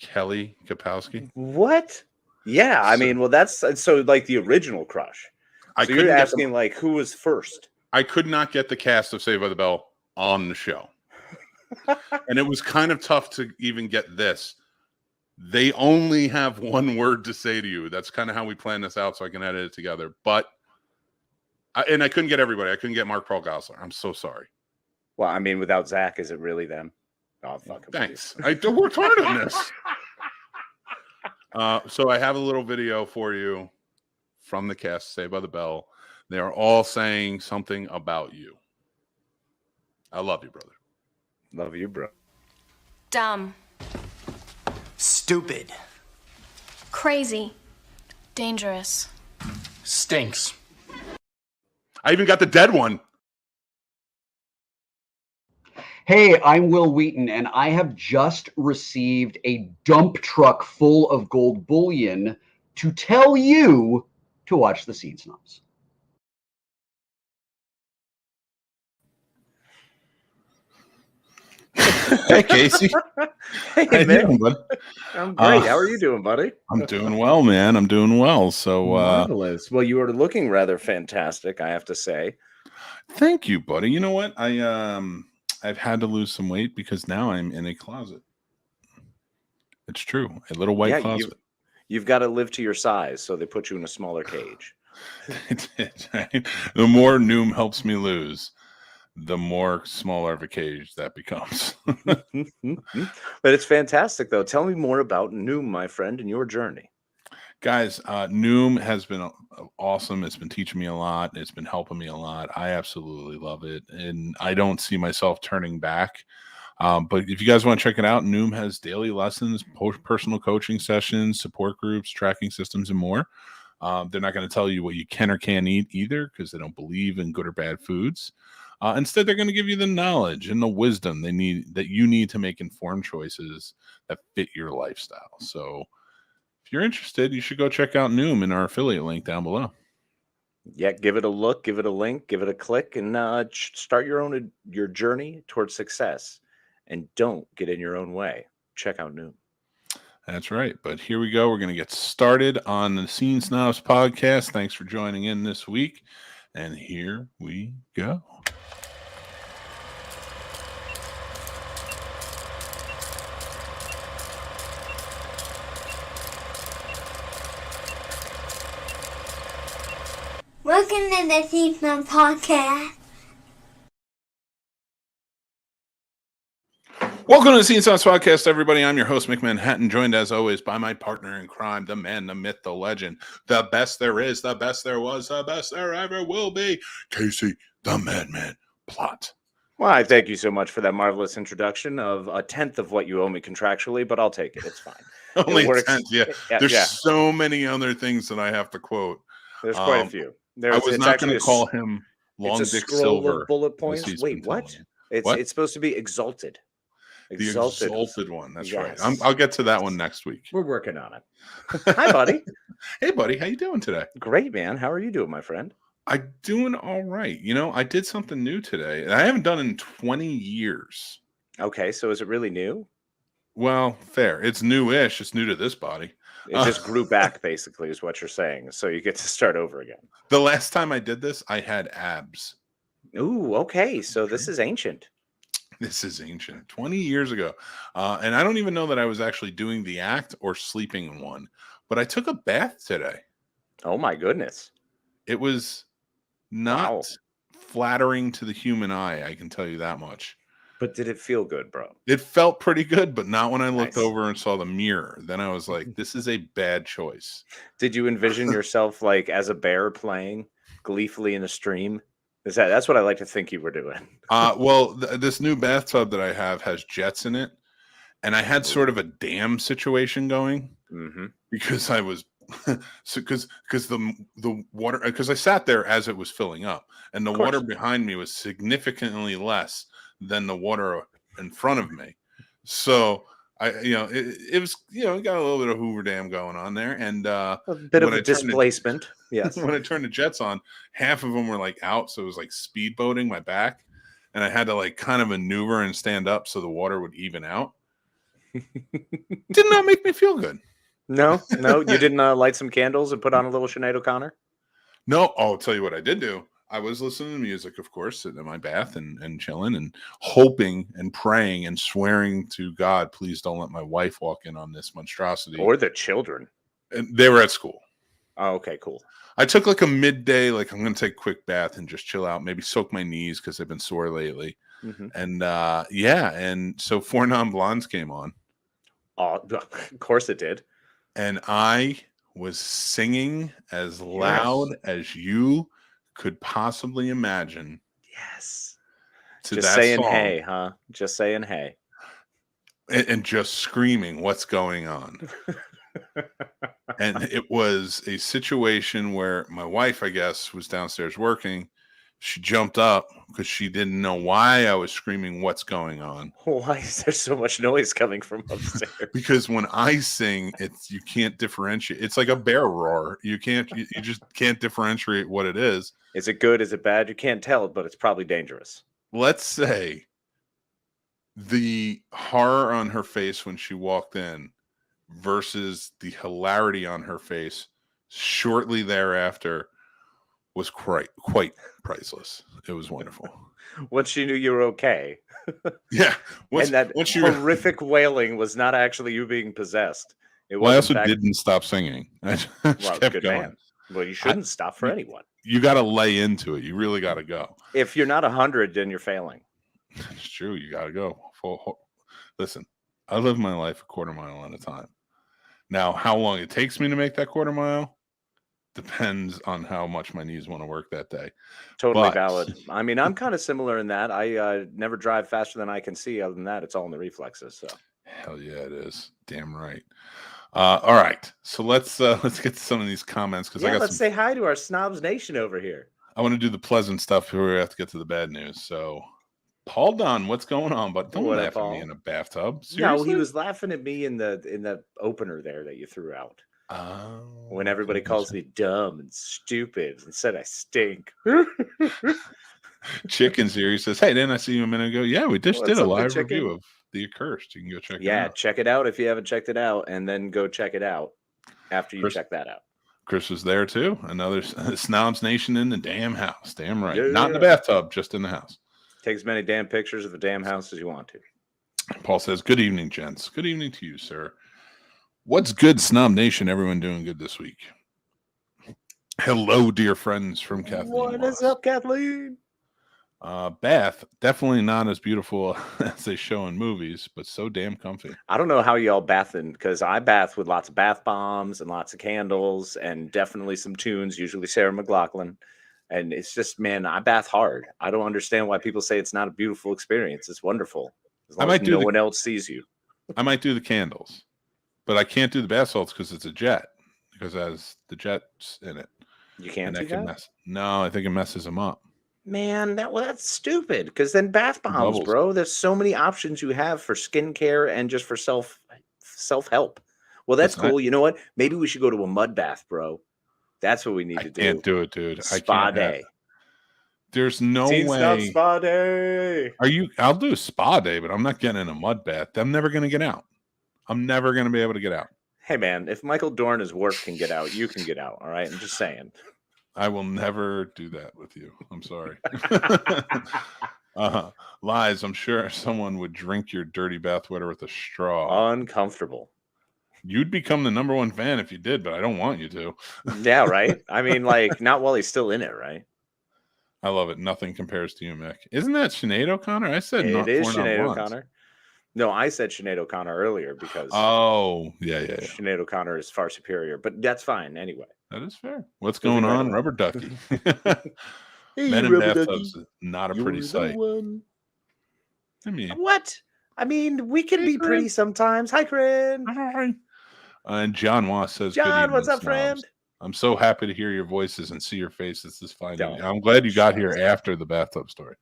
Kelly Kapowski. What? Yeah, I mean, well, that's so like the original Crush. So you're asking like who was first? I could not get the cast of Saved by the Bell on the show. And it was kind of tough to even get this. They only have one word to say to you. That's kind of how we plan this out so I can edit it together. But, I couldn't get everybody. I couldn't get Mark Paul Gosselaar. I'm so sorry. Well, I mean, without Zach, is it really them? Oh, fuck. Thanks. I worked hard on this. So I have a little video for you from the cast, Saved by the Bell. They are all saying something about you. I love you, brother. Love you, bro. Dumb. Stupid. Crazy. Dangerous. Stinks. I even got the dead one. Hey, I'm Will Wheaton, and I have just received a dump truck full of gold bullion to tell you to watch the Scene Snobs. Hey, Casey. Hey, How you man. doing, bud? I'm great. How are you doing, buddy? I'm doing well, man. I'm doing well. So, marvelous. Well, you are looking rather fantastic, I have to say. Thank you, buddy. You know what? I've had to lose some weight because now I'm in a closet. It's true. A little white closet. You've got to live to your size, so they put you in a smaller cage. Right? The more Noom helps me lose, the more smaller of a cage that becomes. But it's fantastic, though. Tell me more about Noom, my friend, and your journey. Guys, Noom has been awesome. It's been teaching me a lot. It's been helping me a lot. I absolutely love it. And I don't see myself turning back. But if you guys want to check it out, Noom has daily lessons, personal coaching sessions, support groups, tracking systems, and more. They're not going to tell you what you can or can't eat either because they don't believe in good or bad foods. Instead, they're going to give you the knowledge and the wisdom that you need to make informed choices that fit your lifestyle. So if you're interested, you should go check out Noom in our affiliate link down below. Yeah, give it a look, give it a link, give it a click, and start your journey towards success. And don't get in your own way. Check out Noom. That's right. But here we go. We're going to get started on the Scene Snobs Podcast. Thanks for joining in this week. And here we go. Welcome to the Scene Snobs Podcast. Welcome to the Scene Snobs Podcast, everybody. I'm your host, Mick Manhattan, joined as always by my partner in crime, the man, the myth, the legend, the best there is, the best there was, the best there ever will be, Casey, the Madman Plot. Well, I thank you so much for that marvelous introduction of a tenth of what you owe me contractually, but I'll take it. It's fine. Only it a tenth, yeah. There's so many other things that I have to quote. There's quite a few. I was not going to call him Long Dick Silver. Bullet points. Wait, what? It's supposed to be exalted. The exalted one. That's yes. Right. I'll get to that one next week. We're working on it. Hi, buddy. Hey, buddy. How you doing today? Great, man. How are you doing, my friend? I'm doing all right. You know, I did something new today that I haven't done in 20 years. Okay, so is it really new? Well, fair. It's new-ish. It's new to this body. It just grew back, basically, is what you're saying. So you get to start over again. The last time I did this, I had abs. Ooh, okay. So this is ancient. This is ancient. 20 years ago. And I don't even know that I was actually doing the act or sleeping in one. But I took a bath today. Oh, my goodness. It was not flattering to the human eye, I can tell you that much. But did it feel good, bro? It felt pretty good, but not when I looked over and saw the mirror. Then I was like, this is a bad choice. Did you envision yourself like as a bear playing gleefully in a stream? That's what I like to think you were doing. Well, this new bathtub that I have has jets in it. And I had sort of a dam situation going because I was because the water, because I sat there as it was filling up, and the water behind me was significantly less than the water in front of me. So it was, it got a little bit of Hoover Dam going on there, and a bit of a displacement. Yes. When I turned the jets on, half of them were like out, so it was like speedboating my back, and I had to like kind of maneuver and stand up so the water would even out. Did not make me feel good. No, you didn't light some candles and put on a little Sinead O'Connor? No, I'll tell you what I did do. I was listening to music, of course, sitting in my bath and chilling and hoping and praying and swearing to God, please don't let my wife walk in on this monstrosity. Or the children. And they were at school. Oh, okay, cool. I took like a midday, like I'm going to take a quick bath and just chill out, maybe soak my knees because they've been sore lately. Mm-hmm. And and so Four Non-Blondes came on. Oh, of course it did. And I was singing as loud as you could possibly imagine. Yes. To just that saying song. hey, huh? Just saying hey. And just screaming, what's going on? And it was a situation where my wife, I guess, was downstairs working. She jumped up because she didn't know why I was screaming, what's going on? Why is there so much noise coming from upstairs? Because when I sing, you can't differentiate. It's like a bear roar. You just can't differentiate what it is. Is it good? Is it bad? You can't tell, but it's probably dangerous. Let's say the horror on her face when she walked in versus the hilarity on her face shortly thereafter was quite priceless. It was wonderful. Once she knew you were okay. Yeah. And that horrific wailing was not actually you being possessed. I also didn't stop singing. I just kept good going. Man. Well, you shouldn't stop for anyone. You got to lay into it. You really got to go. If you're not 100, then you're failing. It's true. You got to go. Listen, I live my life a quarter mile at a time. Now, how long it takes me to make that quarter mile depends on how much my knees want to work that day. Totally valid. I mean, I'm kind of similar in that. I never drive faster than I can see. Other than that, it's all in the reflexes. So, hell yeah, it is. Damn right. All right, so let's get to some of these comments because let's say hi to our Snobs Nation over here. I want to do the pleasant stuff before we have to get to the bad news. So, Paul Dunn, what's going on? But don't laugh at me in a bathtub. Seriously? No, he was laughing at me in the opener there that you threw out. Oh, when everybody calls me dumb and stupid and said I stink. Chicken's here. He says, "Hey, didn't I see you a minute ago? Yeah, we just did a live review of The Accursed. You can go check it out. Yeah, check it out if you haven't checked it out, and then go check it out after you check that out." Chris was there too. Another Snobs Nation in the damn house. Damn right. Yeah. Not in the bathtub, just in the house. Take as many damn pictures of the damn house as you want to. Paul says, "Good evening, gents. Good evening to you, sir. What's good, Snob Nation? Everyone doing good this week? Hello, dear friends from Kathleen. What is up, Kathleen? Bath, definitely not as beautiful as they show in movies, but so damn comfy. I don't know how y'all bathing, because I bath with lots of bath bombs and lots of candles and definitely some tunes, usually Sarah McLachlan. And it's just, man, I bath hard. I don't understand why people say it's not a beautiful experience. It's wonderful. As long as no one else sees you. I might do the candles, but I can't do the bath salts because it's a jet, because it has the jets in it. You can't do that? No, I think it messes them up. Man, that's stupid. Because then bath bombs, bro. There's so many options you have for skincare and just for self-help. Well, that's cool. You know what? Maybe we should go to a mud bath, bro. That's what we need to do. I can't do it, dude. Spa day. There's no Scene way. Snobs spa day. I'll do a spa day, but I'm not getting in a mud bath. I'm never going to get out. I'm never going to be able to get out. Hey, man, if Michael Dorn's work can get out, you can get out. All right. I'm just saying. I will never do that with you. I'm sorry. Lies. I'm sure someone would drink your dirty bathwater with a straw. Uncomfortable. You'd become the #1 fan if you did, but I don't want you to. Yeah, right? I mean, like, not while he's still in it, right? I love it. Nothing compares to you, Mick. Isn't that Sinead O'Connor? I said it is Sinead O'Connor. No, I said Sinead O'Connor earlier because yeah. Sinead O'Connor is far superior, but that's fine anyway. That is fair. What's going on, Rubber Ducky? Hey, Men in bathtubs, not a pretty sight. I mean, what? I mean, we can be pretty sometimes. Hi, Corinne. Hi. And John Wass says, "John, what's up, friend? I'm so happy to hear your voices and see your faces this fine evening. I'm glad you got here after the bathtub story."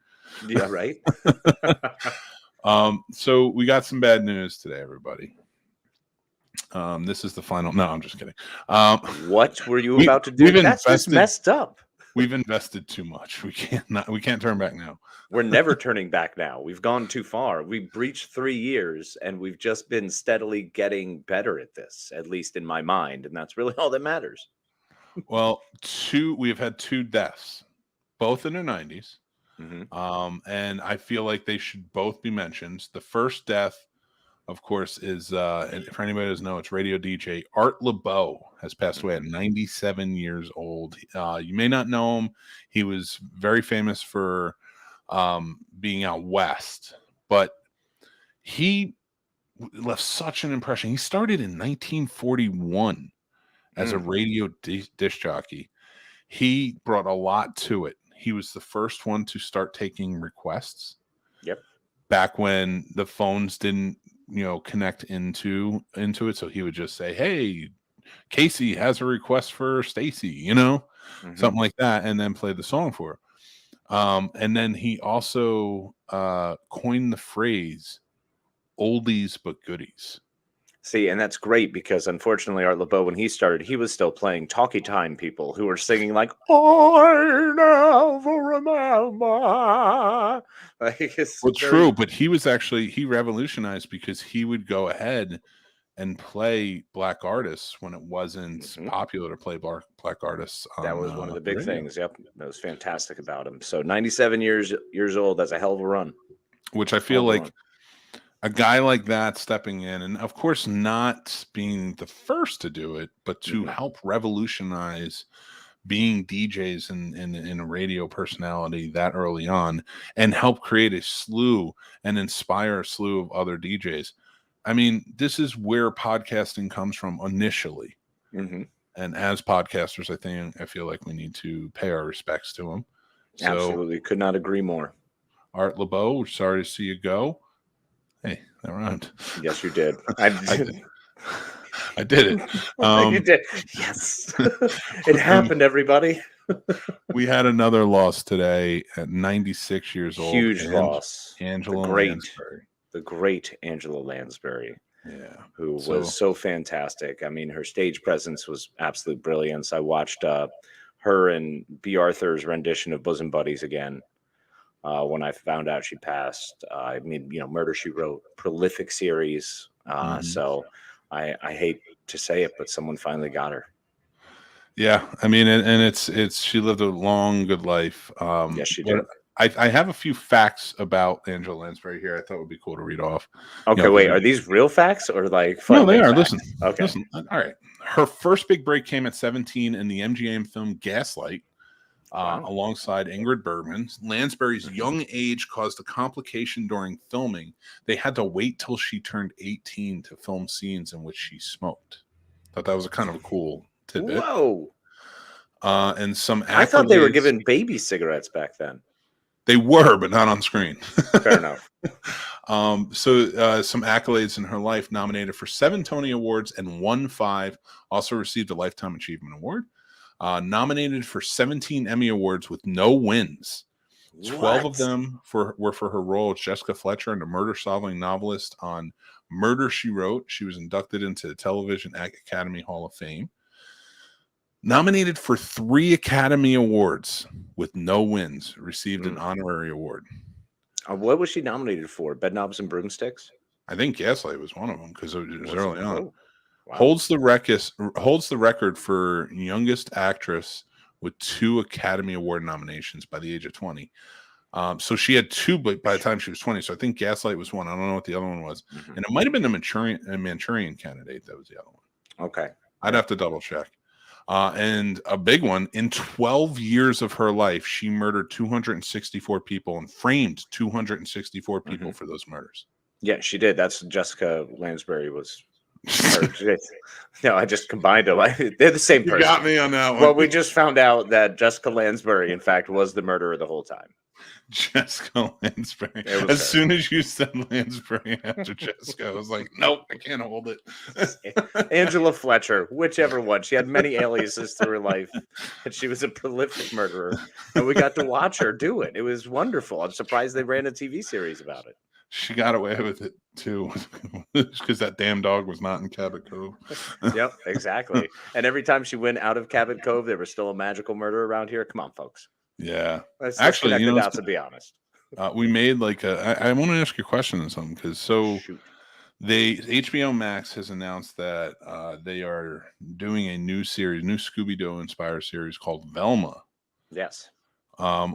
Yeah, right. So we got some bad news today, everybody. This is the final. No, I'm just kidding. What were you about to do? That's just messed up. we've invested too much. We can't turn back now. We're never turning back now. We've gone too far. We've breached 3 years, and we've just been steadily getting better at this, at least in my mind, and that's really all that matters. Well, we've had 2 deaths, both in their 90s. And I feel like they should both be mentioned. The first death, of course, is and for anybody who doesn't know, it's radio DJ Art LeBeau has passed away at 97 years old. You may not know him. He was very famous for being out west, but he left such an impression. He started in 1941 as a radio disc jockey. He brought a lot to it. He was the first one to start taking requests. Yep. Back when the phones didn't, connect into it. So he would just say, "Hey, Casey has a request for Stacy," something like that, and then play the song for her. And then he also coined the phrase "oldies but goodies." See, and that's great because unfortunately, Art LeBeau, when he started, he was still playing talkie time people who were singing like "I never remember." True, but he revolutionized because he would go ahead and play black artists when it wasn't popular to play black artists. That was one of the big things. Yep, that was fantastic about him. So 97 years old. That's a hell of a run. Which I feel like a guy like that stepping in, and of course not being the first to do it, but to help revolutionize being DJs and a radio personality that early on, and help create a slew and inspire a slew of other DJs. I mean, this is where podcasting comes from initially. And as podcasters, I feel like we need to pay our respects to him. Absolutely. Could not agree more. Art LeBeau, sorry to see you go. Hey, that rhymed. Yes, you did. I did. I did it. You did. Yes. It happened, everybody. We had another loss today at 96 years old. Huge loss. Angela Lansbury. The great Angela Lansbury. Yeah. Who was so fantastic. I mean, her stage presence was absolute brilliance. I watched her and B. Arthur's rendition of Bosom Buddies again. When I found out she passed. I mean, Murder, She Wrote, prolific series. So I hate to say it, but someone finally got her. Yeah, I mean, and it's she lived a long, good life. Yes, she did. I have a few facts about Angela Lansbury here. I thought would be cool to read off. Okay, wait, are these real facts or like fun? No, they are. Facts? Listen. All right. Her first big break came at 17 in the MGM film Gaslight. Alongside Ingrid Bergman. Lansbury's young age caused a complication during filming. They had to wait till she turned 18 to film scenes in which she smoked. Thought that was a kind of a cool tidbit. Whoa. And some accolades. I thought they were giving baby cigarettes back then. They were, but not on screen. Fair enough. So some accolades in her life: nominated for 7 Tony Awards and won 5. Also received a Lifetime Achievement Award. Nominated for 17 Emmy Awards with no wins. 12 of them were for her role as Jessica Fletcher in the murder-solving novelist on Murder, She Wrote. She was inducted into the Television Academy Hall of Fame. Nominated for 3 Academy Awards with no wins. Received an honorary award. What was she nominated for? Bedknobs and Broomsticks? I think Gaslight was one of them because it was early on. Wow. Holds the record for youngest actress with 2 Academy Award nominations by the age of 20. So she had 2 by the time she was 20. So I think Gaslight was one. I don't know what the other one was. And it might have been a Manchurian Candidate. That was the other one. Okay. I'd have to double check. And a big one, in 12 years of her life, she murdered 264 people and framed 264 people for those murders. Yeah, she did. That's Jessica Lansbury was. No, I just combined them. They're the same person. You got me on that one. Well, we just found out that Jessica Lansbury, in fact, was the murderer the whole time. Jessica Lansbury. As soon as you said Lansbury after Jessica, I was like, nope, I can't hold it. Angela Fletcher, whichever one. She had many aliases through her life, and she was a prolific murderer. And we got to watch her do it. It was wonderful. I'm surprised they ran a TV series about it. She got away with it too, because that damn dog was not in Cabot Cove. Yep, exactly. And every time she went out of Cabot Cove, there was still a magical murder around here. Come on, folks. Yeah. Let's Actually, connect you the know, dots and be honest. we made like I want to ask you a question on something, because Shoot. HBO Max has announced that they are doing a new series, new Scooby-Doo inspired series called Velma, Yes.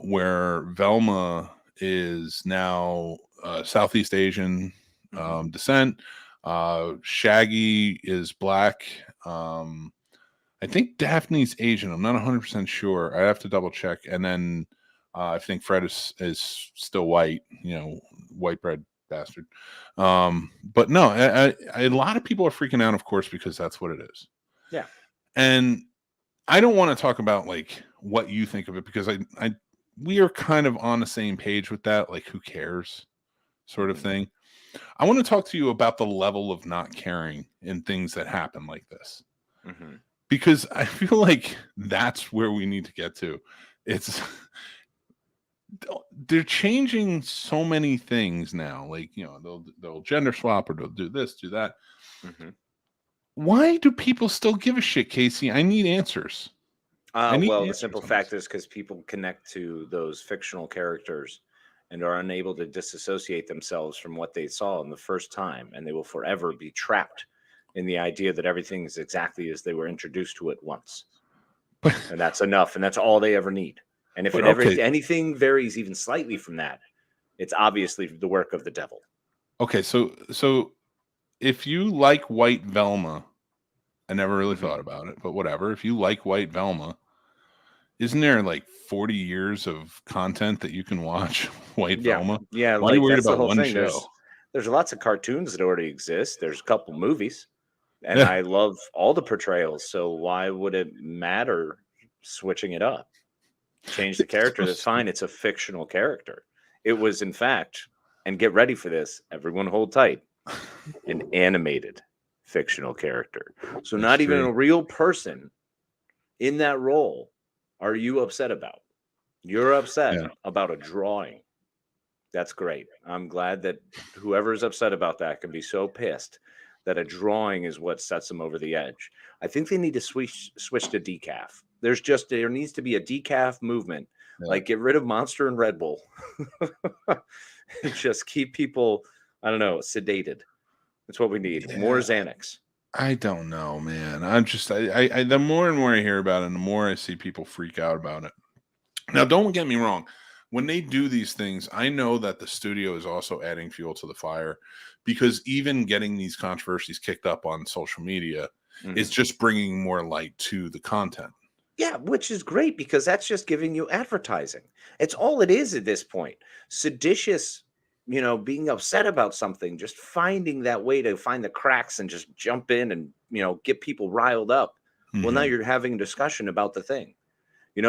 where Velma is now Southeast Asian descent. Shaggy is black. I think Daphne's Asian. I'm not 100% sure. I have to double check. And then I think Fred is still white, white bread bastard. But no, a lot of people are freaking out, of course, because that's what it is. Yeah. And I don't want to talk about like what you think of it, because we are kind of on the same page with that, like who cares sort of thing. I want to talk to you about the level of not caring in things that happen like this. Mm-hmm. Because I feel like that's where we need to get to. They're changing so many things now. Like, they'll gender swap, or they'll do this, do that. Mm-hmm. Why do people still give a shit, Casey? I need answers. The simple fact is because people connect to those fictional characters and are unable to disassociate themselves from what they saw in the first time, and they will forever be trapped in the idea that everything is exactly as they were introduced to it once. And that's enough, and that's all they ever need. And if anything varies even slightly from that, it's obviously the work of the devil. Okay, so if you like White Velma, I never really thought about it, but whatever. If you like White Velma, isn't there like 40 years of content that you can watch White Velma? Yeah, why are you worried about one thing. show? There's lots of cartoons that already exist. There's a couple movies, and I love all the portrayals. So why would it matter switching it up? Change the character. That's fine. It's a fictional character. It was, in fact, and get ready for this. Everyone hold tight. An animated fictional character. So not even a real person in that role are you upset about. You're upset about a drawing. That's great. I'm glad that whoever's upset about that can be so pissed that a drawing is what sets them over the edge. I think they need to switch to decaf. There needs to be a decaf movement. Yeah. Like, get rid of Monster and Red Bull. Just keep people, I don't know, sedated. That's what we need. Yeah. More Xanax. I don't know, man. I'm just, the more and more I hear about it, and the more I see people freak out about it. Now, don't get me wrong. When they do these things, I know that the studio is also adding fuel to the fire, because even getting these controversies kicked up on social media is just bringing more light to the content. Yeah, which is great, because that's just giving you advertising. It's all it is at this point. Seditious, being upset about something, just finding that way to find the cracks and just jump in and, get people riled up. Well, now you're having a discussion about the thing.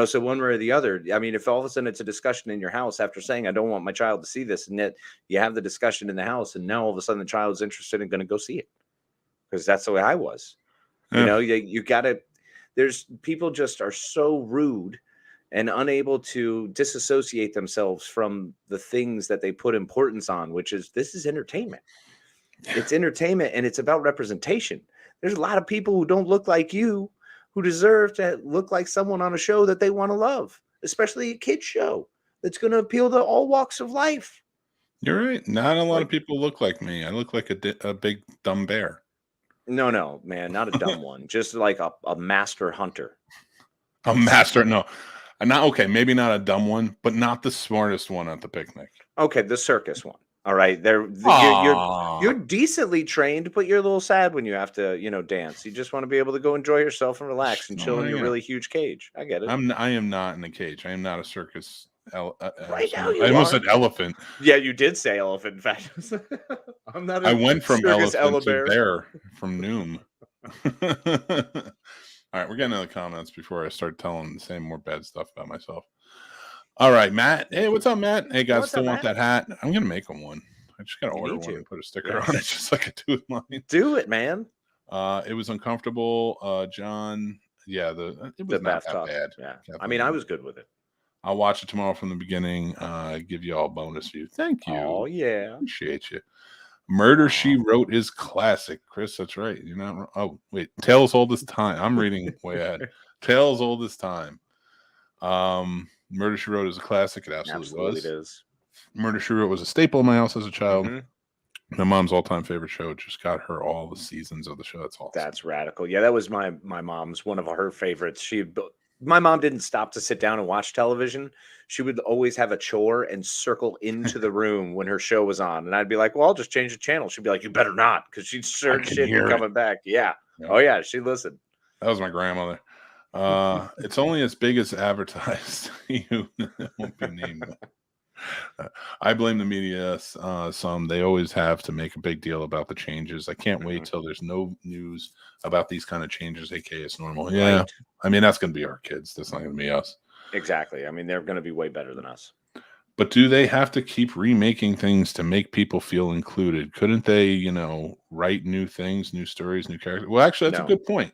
So one way or the other, I mean, if all of a sudden it's a discussion in your house after saying, I don't want my child to see this, and yet you have the discussion in the house, and now all of a sudden the child's interested and going to go see it, because that's the way I was. Yeah. You got to, there's people just are so rude and unable to disassociate themselves from the things that they put importance on, which is, this is entertainment. It's entertainment, and it's about representation. There's a lot of people who don't look like you who deserve to look like someone on a show that they want to love, especially a kid's show that's going to appeal to all walks of life. You're right. Not a lot of people look like me. I look like a big dumb bear. No, man, not a dumb one. Just like a master hunter. A master? No. Not okay. Maybe not a dumb one, but not the smartest one at the picnic. Okay, the circus one. All right, you're decently trained, but you're a little sad when you have to, dance. You just want to be able to go enjoy yourself and relax and chill in your really huge cage. I get it. I am not in a cage. I am not a circus. Right now, I almost said elephant. Yeah, you did say elephant. In fact, I'm not. I went from elephant to bear from Noom. All right, we're getting to the comments before I start saying more bad stuff about myself. All right, Matt. Hey, what's up, Matt? Hey, guys, still want that hat? I'm going to make them one. I just got to order one and put a sticker on it, just like I do with mine. Do it, man. It was uncomfortable. John, it was not that bad. Yeah. I mean, I was good with it. I'll watch it tomorrow from the beginning. Give you all a bonus view. Thank you. Oh yeah. Appreciate you. Murder She Wrote is classic, Chris. That's right. You're not. Oh wait, Tales Old as Time. I'm reading way ahead. Tales Old as Time. Murder She Wrote is a classic. It absolutely was. It is. Murder She Wrote was a staple in my house as a child. My mom's all-time favorite show. Just got her all the seasons of the show. That's awesome. That's radical. Yeah, that was my mom's one of her favorites. My mom didn't stop to sit down and watch television. She would always have a chore and circle into the room when her show was on. And I'd be like, well, I'll just change the channel. She'd be like, you better not, because she'd sure shit be coming back. Yeah. Oh, yeah. She listened. That was my grandmother. It's only as big as advertised. You won't be named. I blame the media some. They always have to make a big deal about the changes. I can't wait till there's no news about these kind of changes, aka it's normal. Yeah. Right. I mean, that's going to be our kids. That's not going to be us. Exactly. I mean, they're going to be way better than us. But do they have to keep remaking things to make people feel included? Couldn't they, write new things, new stories, new characters? Well, actually, that's a good point.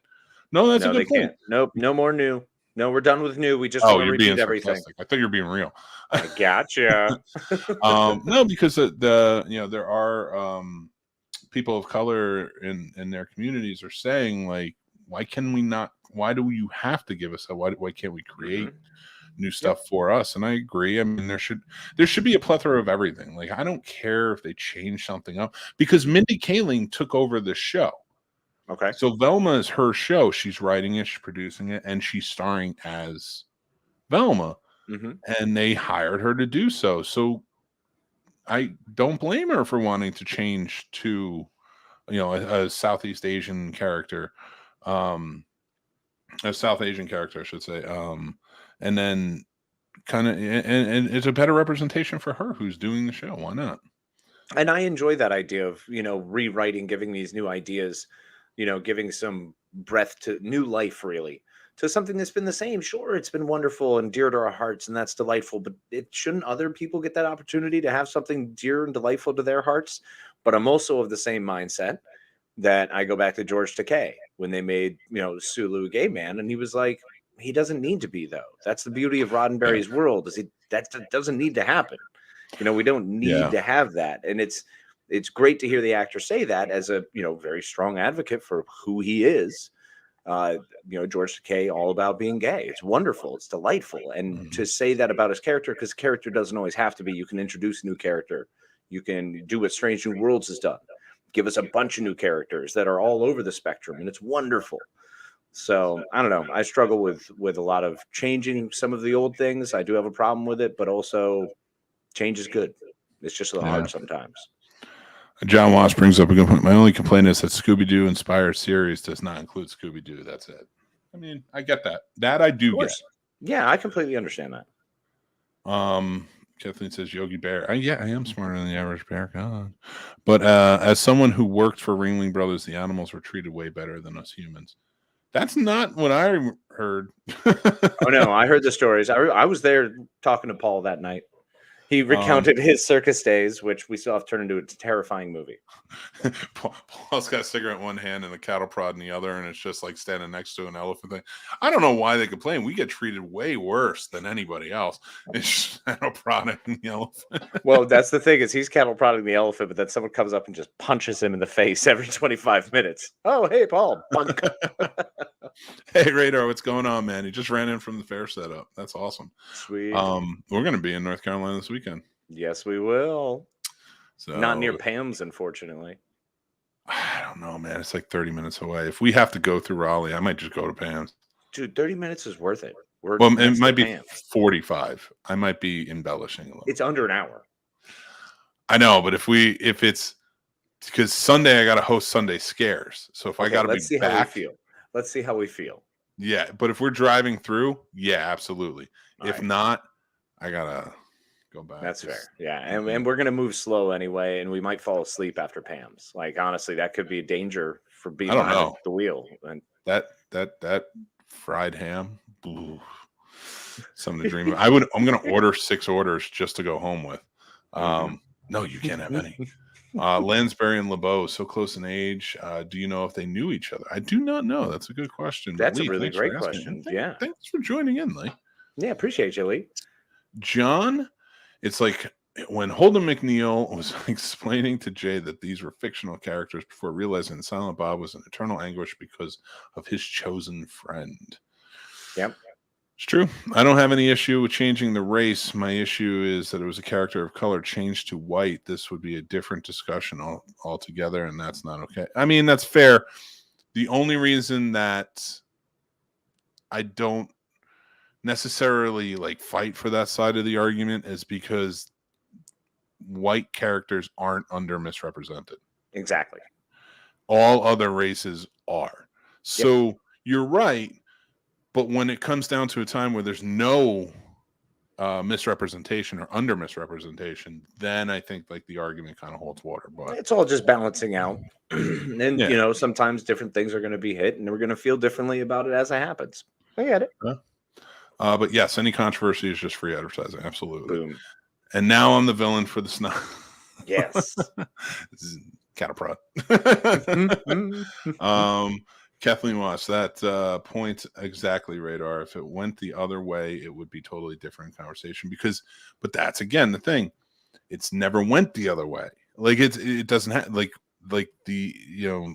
No, that's a good point. Can't. Nope. No more new. No, we're done with new. We just want to repeat everything. I thought you were being real. I gotcha. No, because there are people of color in their communities are saying, like, why can we not? Why do you have to give us that? Why can't we create new stuff for us? And I agree. I mean, there should be a plethora of everything. Like, I don't care if they change something up, because Mindy Kaling took over the show. Okay. So Velma is her show. She's writing it, she's producing it, and she's starring as Velma. And they hired her to do so. So I don't blame her for wanting to change to, a Southeast Asian character, a South Asian character, I should say. And then kind of, and it's a better representation for her who's doing the show. Why not? And I enjoy that idea of, rewriting, giving these new ideas, giving some breath to new life, really, to something that's been the same. Sure, it's been wonderful and dear to our hearts, and that's delightful, but shouldn't other people get that opportunity to have something dear and delightful to their hearts? But I'm also of the same mindset that I go back to George Takei when they made, Sulu a gay man, and he was like, he doesn't need to be, though. That's the beauty of Roddenberry's world, is that doesn't need to happen. We don't need to have that. And it's great to hear the actor say that as a, very strong advocate for who he is. George Takei, all about being gay. It's wonderful. It's delightful. And to say that about his character, because character doesn't always have to be. You can introduce a new character. You can do what Strange New Worlds has done. Give us a bunch of new characters that are all over the spectrum, and it's wonderful. So I don't know. I struggle with a lot of changing some of the old things. I do have a problem with it, but also change is good. It's just a little hard sometimes. John Walsh brings up a good point. My only complaint is that Scooby-Doo inspired series does not include Scooby-Doo. That's it. I mean, I get that. That I do get. Yeah, I completely understand that. Kathleen says Yogi Bear. I am smarter than the average bear. God. But as someone who worked for Ringling Brothers, the animals were treated way better than us humans. That's not what I heard. Oh, no, I heard the stories. I was there talking to Paul that night. He recounted his circus days, which we still have turned into a terrifying movie. Paul's got a cigarette in one hand and a cattle prod in the other, and it's just like standing next to an elephant thing. I don't know why they complain. We get treated way worse than anybody else. It's just cattle prodding the elephant. Well, that's the thing, is he's cattle prodding the elephant, but then someone comes up and just punches him in the face every 25 minutes. Oh, hey, Paul. Bunk. Hey, Radar, what's going on, man? He just ran in from the fair setup. That's awesome. Sweet. We're going to be in North Carolina this weekend. Yes, we will. So not near Pam's, unfortunately. I don't know, man. It's like 30 minutes away. If we have to go through Raleigh, I might just go to Pam's. Dude, 30 minits is worth it. Well, it might be Pam's. 45. I might be embellishing a little. It's under an hour. I know, but if it's because Sunday I got to host Sunday Scares. So if I got to be back, let's see how we feel. Yeah, but if we're driving through, yeah, absolutely. All if right. not, I gotta go back. That's fair. Yeah, and we're gonna move slow anyway, and we might fall asleep after Pam's. Like, honestly, that could be a danger for being behind the wheel. And that fried ham, ooh, something to dream of. I'm gonna order 6 orders just to go home with. No, you can't have any. Lansbury and LeBeau, so close in age. Do you know if they knew each other? I do not know. That's a good question. That's Lee, a really great question. Thanks for joining in, Lee. Yeah, appreciate you, Lee. John, it's like when Holden McNeil was explaining to Jay that these were fictional characters before realizing that Silent Bob was in eternal anguish because of his chosen friend. Yep. It's true. I don't have any issue with changing the race. My issue is that it was a character of color changed to white. This would be a different discussion altogether, and that's not okay. I mean, that's fair. The only reason that I don't necessarily like fight for that side of the argument is because white characters aren't under misrepresented. Exactly. All other races are. So you're right. But when it comes down to a time where there's no misrepresentation or under misrepresentation, then I think like the argument kind of holds water. But it's all just balancing out. And, you know, sometimes different things are going to be hit and we're going to feel differently about it as it happens. I get it. But yes, any controversy is just free advertising. Absolutely. Boom. And now I'm the villain for the snob. Yes. This is Cataprod. Kathleen Wash, that point exactly, Radar. If it went the other way, it would be totally different conversation but that's again the thing. It's never went the other way. Like it doesn't have like the, you know,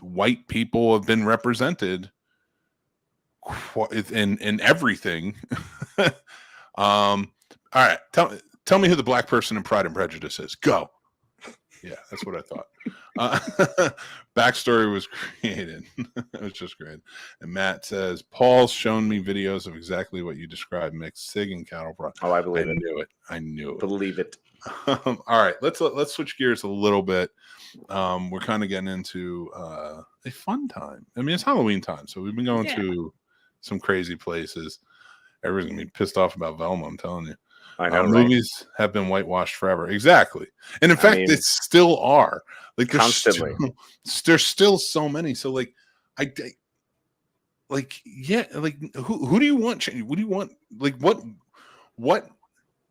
white people have been represented in everything. All right. Tell me who the black person in Pride and Prejudice is. Go. Yeah, that's what I thought. Backstory was created. It was just great. And Matt says, Paul's shown me videos of exactly what you described, mixed Sig and cattle prod. Oh, I believe it. I knew it. Believe it. All right, let's switch gears a little bit. We're kind of getting into a fun time. I mean, it's Halloween time, so we've been going to some crazy places. Everyone's gonna be pissed off about Velma, I'm telling you. I know, movies have been whitewashed forever. Exactly. And in fact, they still are. Like constantly. There's still so many. So like who do you want? What do you want? Like what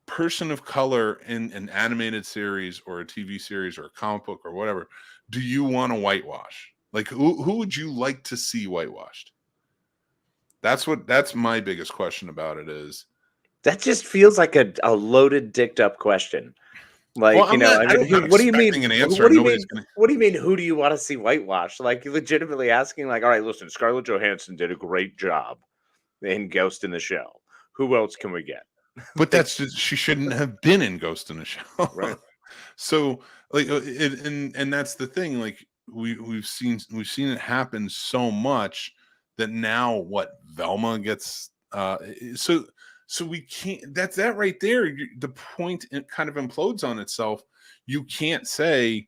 person of color in an animated series or a TV series or a comic book or whatever do you want to whitewash? Like who would you like to see whitewashed? That's my biggest question about it is. That just feels like a loaded, dicked up question. Like, well, what do you mean? What do you mean? Who do you want to see whitewashed? Like, legitimately asking, like, all right, listen, Scarlett Johansson did a great job in Ghost in the Shell. Who else can we get? But she shouldn't have been in Ghost in the Shell, right? So, like, and that's the thing. Like, we've seen it happen so much that now Velma gets So we can't. That's that right there. The point it kind of implodes on itself. You can't say,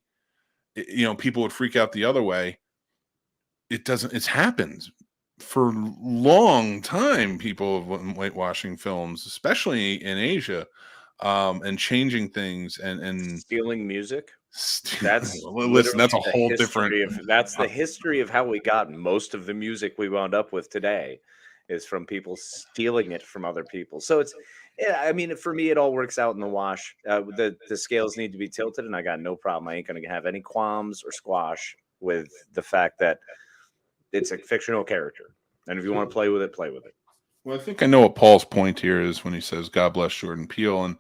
you know, people would freak out the other way. It doesn't. It's happened for a long time. People have whitewashing films, especially in Asia, and changing things and stealing music. That's a whole different. That's the history of how we got most of the music we wound up with today. Is from people stealing it from other people. So it's, I mean, for me, it all works out in the wash. The scales need to be tilted, and I got no problem. I ain't going to have any qualms or squash with the fact that it's a fictional character. And if you want to play with it, play with it. Well, I think I know what Paul's point here is when he says, God bless Jordan Peele. And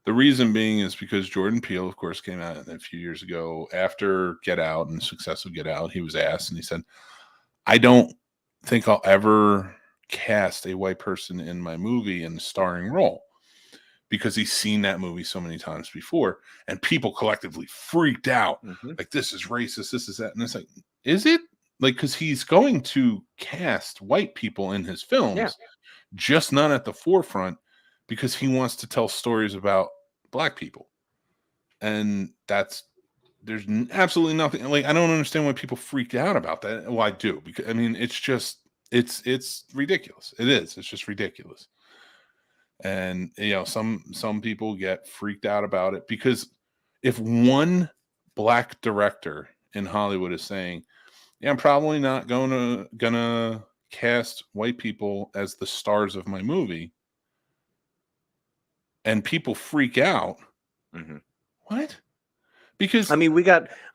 the reason being is because Jordan Peele, of course, came out a few years ago after Get Out and the success of Get Out. He was asked, and he said, I don't think I'll ever cast a white person in my movie in the starring role because he's seen that movie so many times before, and people collectively freaked out. Like, this is racist, this is that. And it's like, is it? Like, because he's going to cast white people in his films, just not at the forefront, because he wants to tell stories about black people. And there's absolutely nothing. Like, I don't understand why people freaked out about that. Well, I do, because I mean, it's just it's ridiculous. It is. It's just ridiculous. And you know, some people get freaked out about it because if one black director in Hollywood is saying, "Yeah, I'm probably not gonna cast white people as the stars of my movie," and people freak out, what? Because I mean,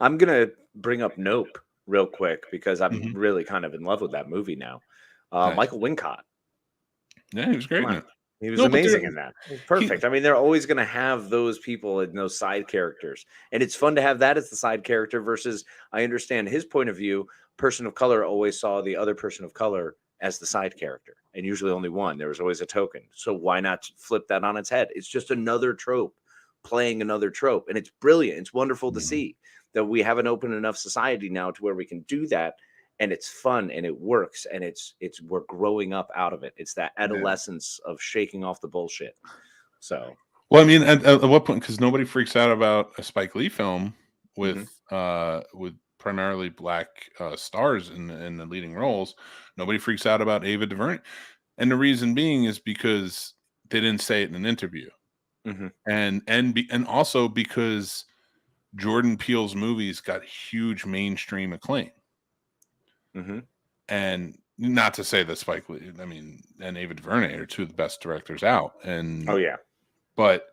I'm gonna bring up Nope real quick because I'm really kind of in love with that movie now. Nice. Michael Wincott. Yeah, he was great. He was No, but amazing there- in that. Perfect. I mean, they're always going to have those people and those side characters. And it's fun to have that as the side character versus, I understand his point of view. Person of color always saw the other person of color as the side character, and usually only one. There was always a token. So why not flip that on its head? It's just another trope playing another trope. And it's brilliant. It's wonderful to see that we have an open enough society now to where we can do that. And it's fun and it works, and it's we're growing up out of it. It's that adolescence of shaking off the bullshit. So, well, I mean, at what point? Because nobody freaks out about a Spike Lee film with primarily black stars in the leading roles. Nobody freaks out about Ava DuVernay, and the reason being is because they didn't say it in an interview, and also because Jordan Peele's movies got huge mainstream acclaim. And not to say that Spike Lee, I mean, and Ava DuVernay are two of the best directors out. And but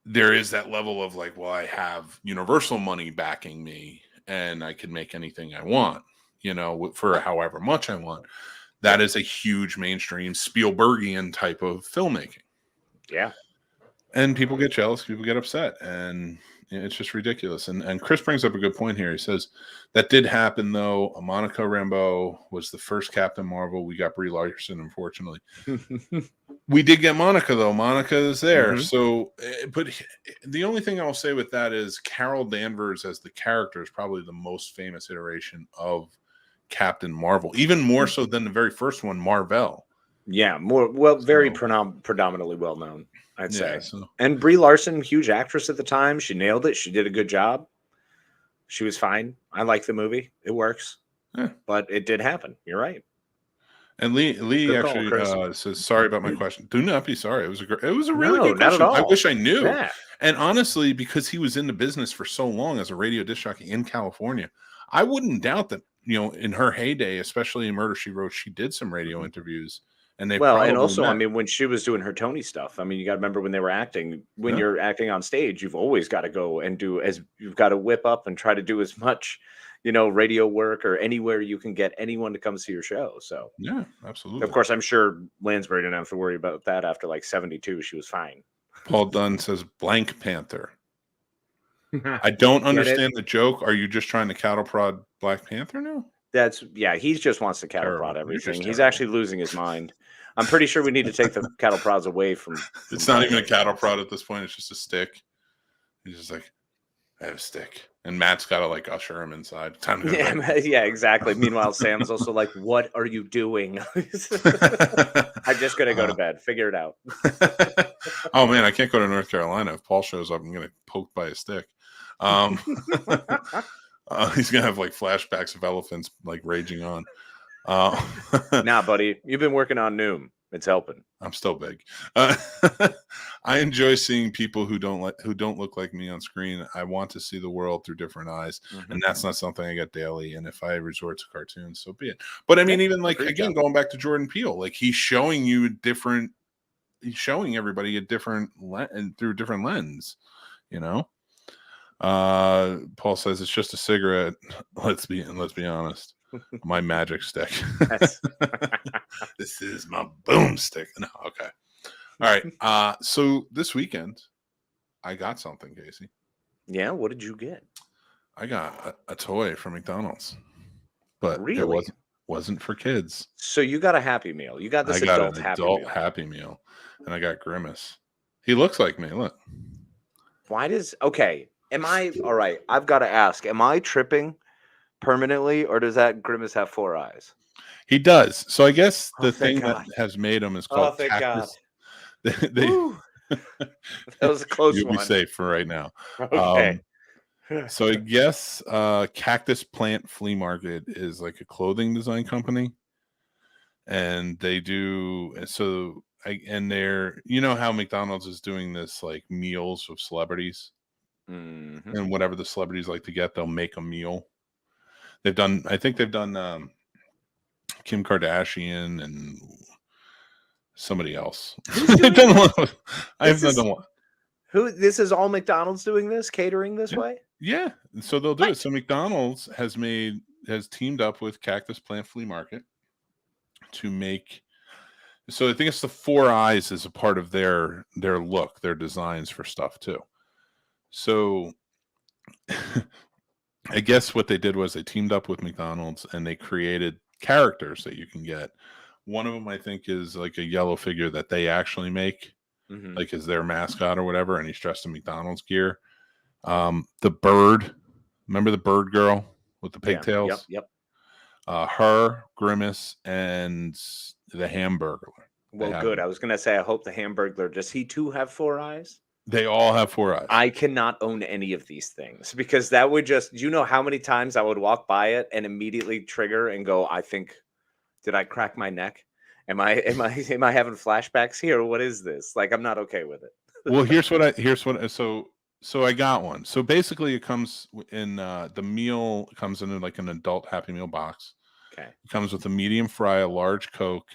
there is that level of like, well, I have Universal money backing me, and I can make anything I want, you know, for however much I want. That is a huge mainstream Spielbergian type of filmmaking. Yeah. And people get jealous, people get upset, and it's just ridiculous. And Chris brings up a good point here. He says that did happen, though. Monica Rambeau was the first Captain Marvel. We got Brie Larson, unfortunately. We did get Monica, though. Monica is there. So, but the only thing I'll say with that is Carol Danvers as the character is probably the most famous iteration of Captain Marvel, even more so than the very first one, Marvel. Yeah, very predominantly well known, I'd say. So. And Brie Larson, huge actress at the time. She nailed it. She did a good job. She was fine. I like the movie. It works. Yeah. But it did happen. You're right. And Lee actually says, "Sorry about my question. Do not be sorry. It was a really good question. Not at all. I wish I knew. Yeah. And honestly, because he was in the business for so long as a radio disc jockey in California, I wouldn't doubt that, you know, in her heyday, especially in Murder, She Wrote, she did some radio interviews. And they and also, I mean, when she was doing her Tony stuff, I mean, you got to remember when they were acting. When you're acting on stage, you've always got to go and you've got to whip up and try to do as much, you know, radio work or anywhere you can get anyone to come see your show. So yeah, absolutely. Of course, I'm sure Lansbury didn't have to worry about that after like 72. She was fine. Paul Dunn says Blank Panther. I don't understand the joke. Are you just trying to cattle prod Black Panther now? He just wants to cattle prod everything. He's actually losing his mind. I'm pretty sure we need to take the cattle prods away from It's not even a cattle prod at this point. It's just a stick. He's just like, I have a stick. And Matt's got to like usher him inside. Time to go. Yeah, exactly. Meanwhile, Sam's also like, what are you doing? I'm just going to go to bed. Figure it out. Oh, man, I can't go to North Carolina. If Paul shows up, I'm going to poke by a stick. He's going to have like flashbacks of elephants like raging on. Nah, buddy, you've been working on Noom. It's helping. I'm still big. I enjoy seeing people who don't look like me on screen. I want to see the world through different eyes, and that's not something I get daily. And if I resort to cartoons, so be it. But I mean, even like again, going back to Jordan Peele, like he's showing you he's showing everybody a different through a different lens. You know. Paul says it's just a cigarette. Let's be honest. My magic stick. This is my boomstick. No, okay. All right. So this weekend, I got something, Casey. Yeah, what did you get? I got a toy from McDonald's, but really? it wasn't for kids. So you got a Happy Meal. You got this adult Happy Meal, and I got Grimace. He looks like me. Look. Am I all right? I've got to ask. Am I tripping permanently, or does that Grimace have 4 eyes? He does. So I guess the thing that has made him is called thank Cactus. God. That was a close You'll one. be safe for right now. Okay. So I guess Cactus Plant Flea Market is like a clothing design company, and they do they're, you know how McDonald's is doing this like meals of celebrities, and whatever the celebrities like to get, they'll make a meal. I think they've done Kim Kardashian and somebody else. They've done a lot. I've done one. This is all McDonald's doing this, catering this way? Yeah. So they'll do it. So McDonald's has teamed up with Cactus Plant Flea Market to make So I think it's the 4 eyes is a part of their look, their designs for stuff too. So I guess what they did was they teamed up with McDonald's and they created characters that you can get. One of them, I think, is like a yellow figure that they actually make, like as their mascot or whatever, and he's dressed in McDonald's gear. The bird, remember the bird girl with the pigtails? Yep. Her, Grimace, and the Hamburglar. Well, good. I was going to say, I hope the Hamburglar, does he too have 4 eyes? They all have 4 eyes. I cannot own any of these things because that would just, you know how many times I would walk by it and immediately trigger and go, I think, did I crack my neck? Am I having flashbacks here? What is this? Like, I'm not okay with it. Well, so I got one. So basically it comes in, the meal comes in like an adult Happy Meal box. Okay. It comes with a medium fry, a large Coke,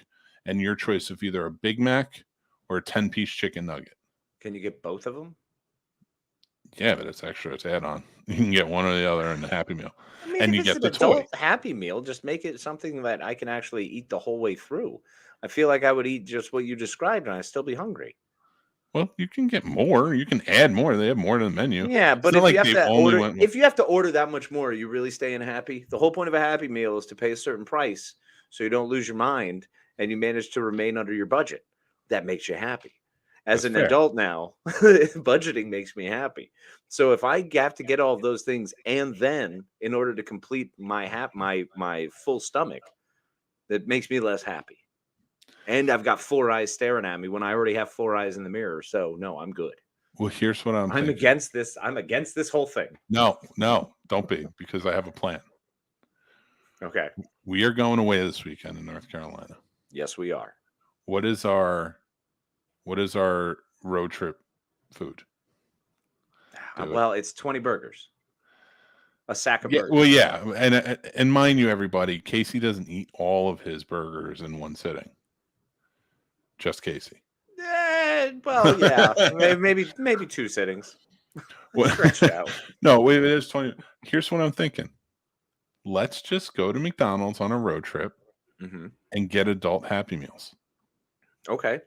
and your choice of either a Big Mac or a 10-piece chicken nugget. Can you get both of them? Yeah, but it's extra. It's add-on. You can get one or the other in the Happy Meal. I mean, And if you it's get an the toy. adult Happy Meal, just make it something that I can actually eat the whole way through. I feel like I would eat just what you described and I'd still be hungry. Well, you can get more. You can add more. They have more to the menu. Yeah, but It's not if you like have they to only order, went with- if you have to order that much more, are you really staying happy? The whole point of a Happy Meal is to pay a certain price so you don't lose your mind and you manage to remain under your budget. That makes you happy. As That's an fair. adult now, budgeting makes me happy. So if I have to get all of those things and then in order to complete my full stomach, that makes me less happy. And I've got 4 eyes staring at me when I already have 4 eyes in the mirror. So no, I'm good. Well, here's what I'm thinking. against this. I'm against this whole thing. No, don't be, because I have a plan. Okay. We are going away this weekend in North Carolina. Yes, we are. What is our road trip food? Do it. Well, it's 20 burgers. A sack of Yeah, burgers. well, yeah, and mind you, everybody, Casey doesn't eat all of his burgers in one sitting. Just Casey. Well, yeah, maybe 2 sittings. What- Stretched out. No, wait, it is 20. Here's what I'm thinking. Let's just go to McDonald's on a road trip and get adult Happy Meals. Okay.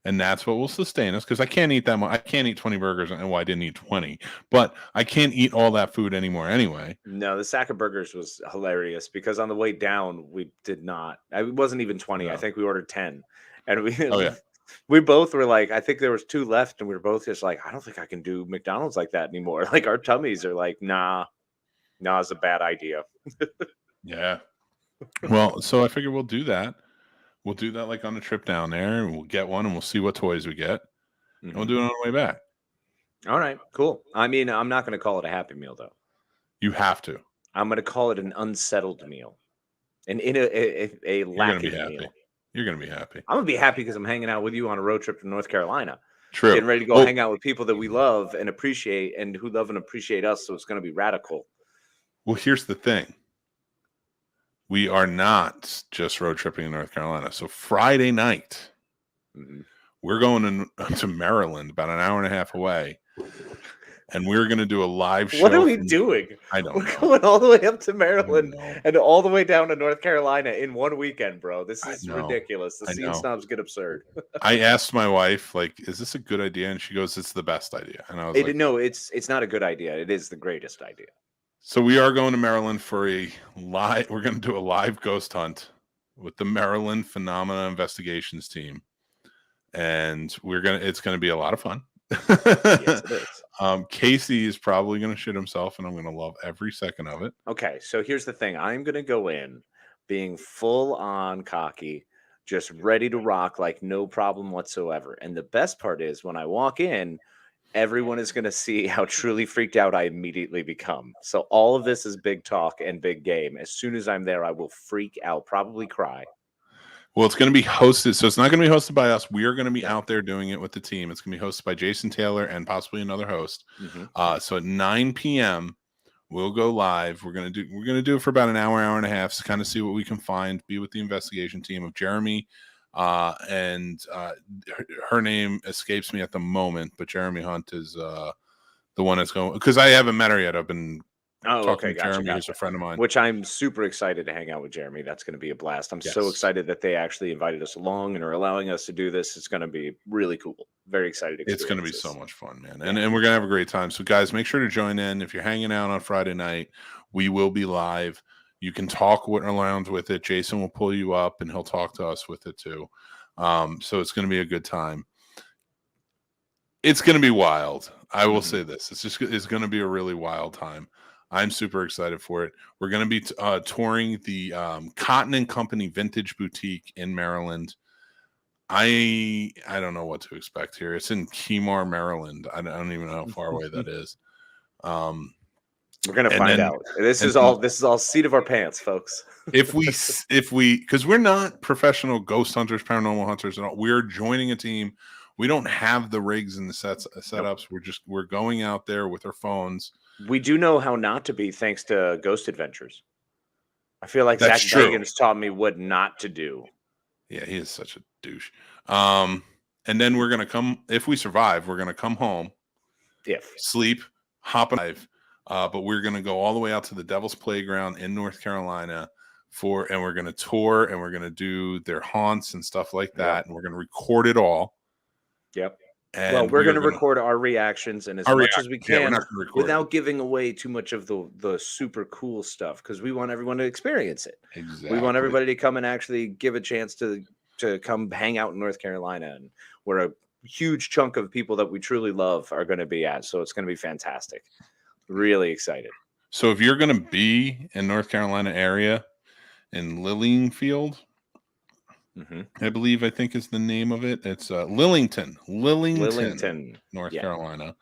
And that's what will sustain us, because I can't eat that much. I can't eat 20 burgers, and I didn't eat 20, but I can't eat all that food anymore anyway. No, the sack of burgers was hilarious because on the way down, we did not. It wasn't even 20. No. I think we ordered 10. And Oh, yeah. we both were like, I think there was 2 left, and we were both just like, I don't think I can do McDonald's like that anymore. Like our tummies are like, nah, it's a bad idea. Yeah. Well, so I figure we'll do that. We'll do that like on the trip down there, and we'll get one, and we'll see what toys we get, and we'll do it on the way back. All right, cool. I mean, I'm not going to call it a Happy Meal though. You have to. I'm going to call it an unsettled meal, and in a You're gonna lacking be happy. meal. You're gonna be happy. I'm gonna be happy because I'm hanging out with you on a road trip to North Carolina. True. Getting ready to go Well, hang out with people that we love and appreciate, and who love and appreciate us. So it's going to be radical. Well, here's the thing. We are not just road tripping in North Carolina. So Friday night, we're going to Maryland, about an hour and a half away, and we're going to do a live show. What are we doing? I don't We're know. going all the way up to Maryland know. and all the way down to North Carolina in one weekend, bro. This is know. ridiculous. The I Scene know. Snobs get absurd. I asked my wife, like, is this a good idea? And she goes, it's the best idea. And I was like, No, it's not a good idea. It is the greatest idea. so we are going to Maryland for we're going to do a live ghost hunt with the Maryland Phenomena Investigations team. And it's going to be a lot of fun. Yes, it is. Casey is probably going to shit himself, and I'm going to love every second of it. Okay, so here's the thing. I'm going to go in being full on cocky, just ready to rock, like no problem whatsoever. And the best part is when I walk in, everyone is going to see how truly freaked out I immediately become. So all of this is big talk and big game. As soon as I'm there, I will freak out, probably cry. Well, it's going to be hosted. So it's not going to be hosted by us. We are going to be out there doing it with the team. It's going to be hosted by Jason Taylor and possibly another host. So at 9 p.m., we'll go live. We're going to do it for about an hour and a half to kind of see what we can find, be with the investigation team of Jeremy. And her name escapes me at the moment, but Jeremy Hunt is the one that's going, because I haven't met her yet. I've been Oh, talking okay, to Jeremy, who's gotcha. a friend of mine. Which I'm super excited to hang out with Jeremy. That's going to be a blast. I'm so Yes. excited that they actually invited us along and are allowing us to do this. It's going to be really cool. Very excited. It's going to be so experiences. much fun, man. And we're going to have a great time. So, guys, make sure to join in. If you're hanging out on Friday night, we will be live. You can talk around with it. Jason will pull you up and he'll talk to us with it too. So it's going to be a good time. It's going to be wild. I will say this. It's going to be a really wild time. I'm super excited for it. We're going to be touring the Cotton and Company Vintage Boutique in Maryland. I don't know what to expect here. It's in Kemar, Maryland. I don't even know how far away that is. We're gonna find out. This is all seat of our pants, folks. if we because we're not professional ghost hunters, paranormal hunters at all. We're joining a team. We don't have the rigs and the setups. We're going out there with our phones. We do know how not to be, thanks to Ghost Adventures. I feel like That's Zach true. Bagans taught me what not to do. Yeah, he is such a douche. And then we're gonna come. If we survive, we're gonna come home. Sleep, hop and dive. But we're going to go all the way out to the Devil's Playground in North Carolina and we're going to tour and we're going to do their haunts and stuff like that. Yep. And we're going to record it all. Yep. And well, we're going to record our reactions and as much as we can without giving away too much of the super cool stuff, because we want everyone to experience it. Exactly. We want everybody to come and actually give a chance to come hang out in North Carolina, and where a huge chunk of people that we truly love are going to be at. So it's going to be fantastic. Really excited. So if you're going to be in North Carolina area in Lillingfield, I think is the name of it. It's Lillington, North Carolina.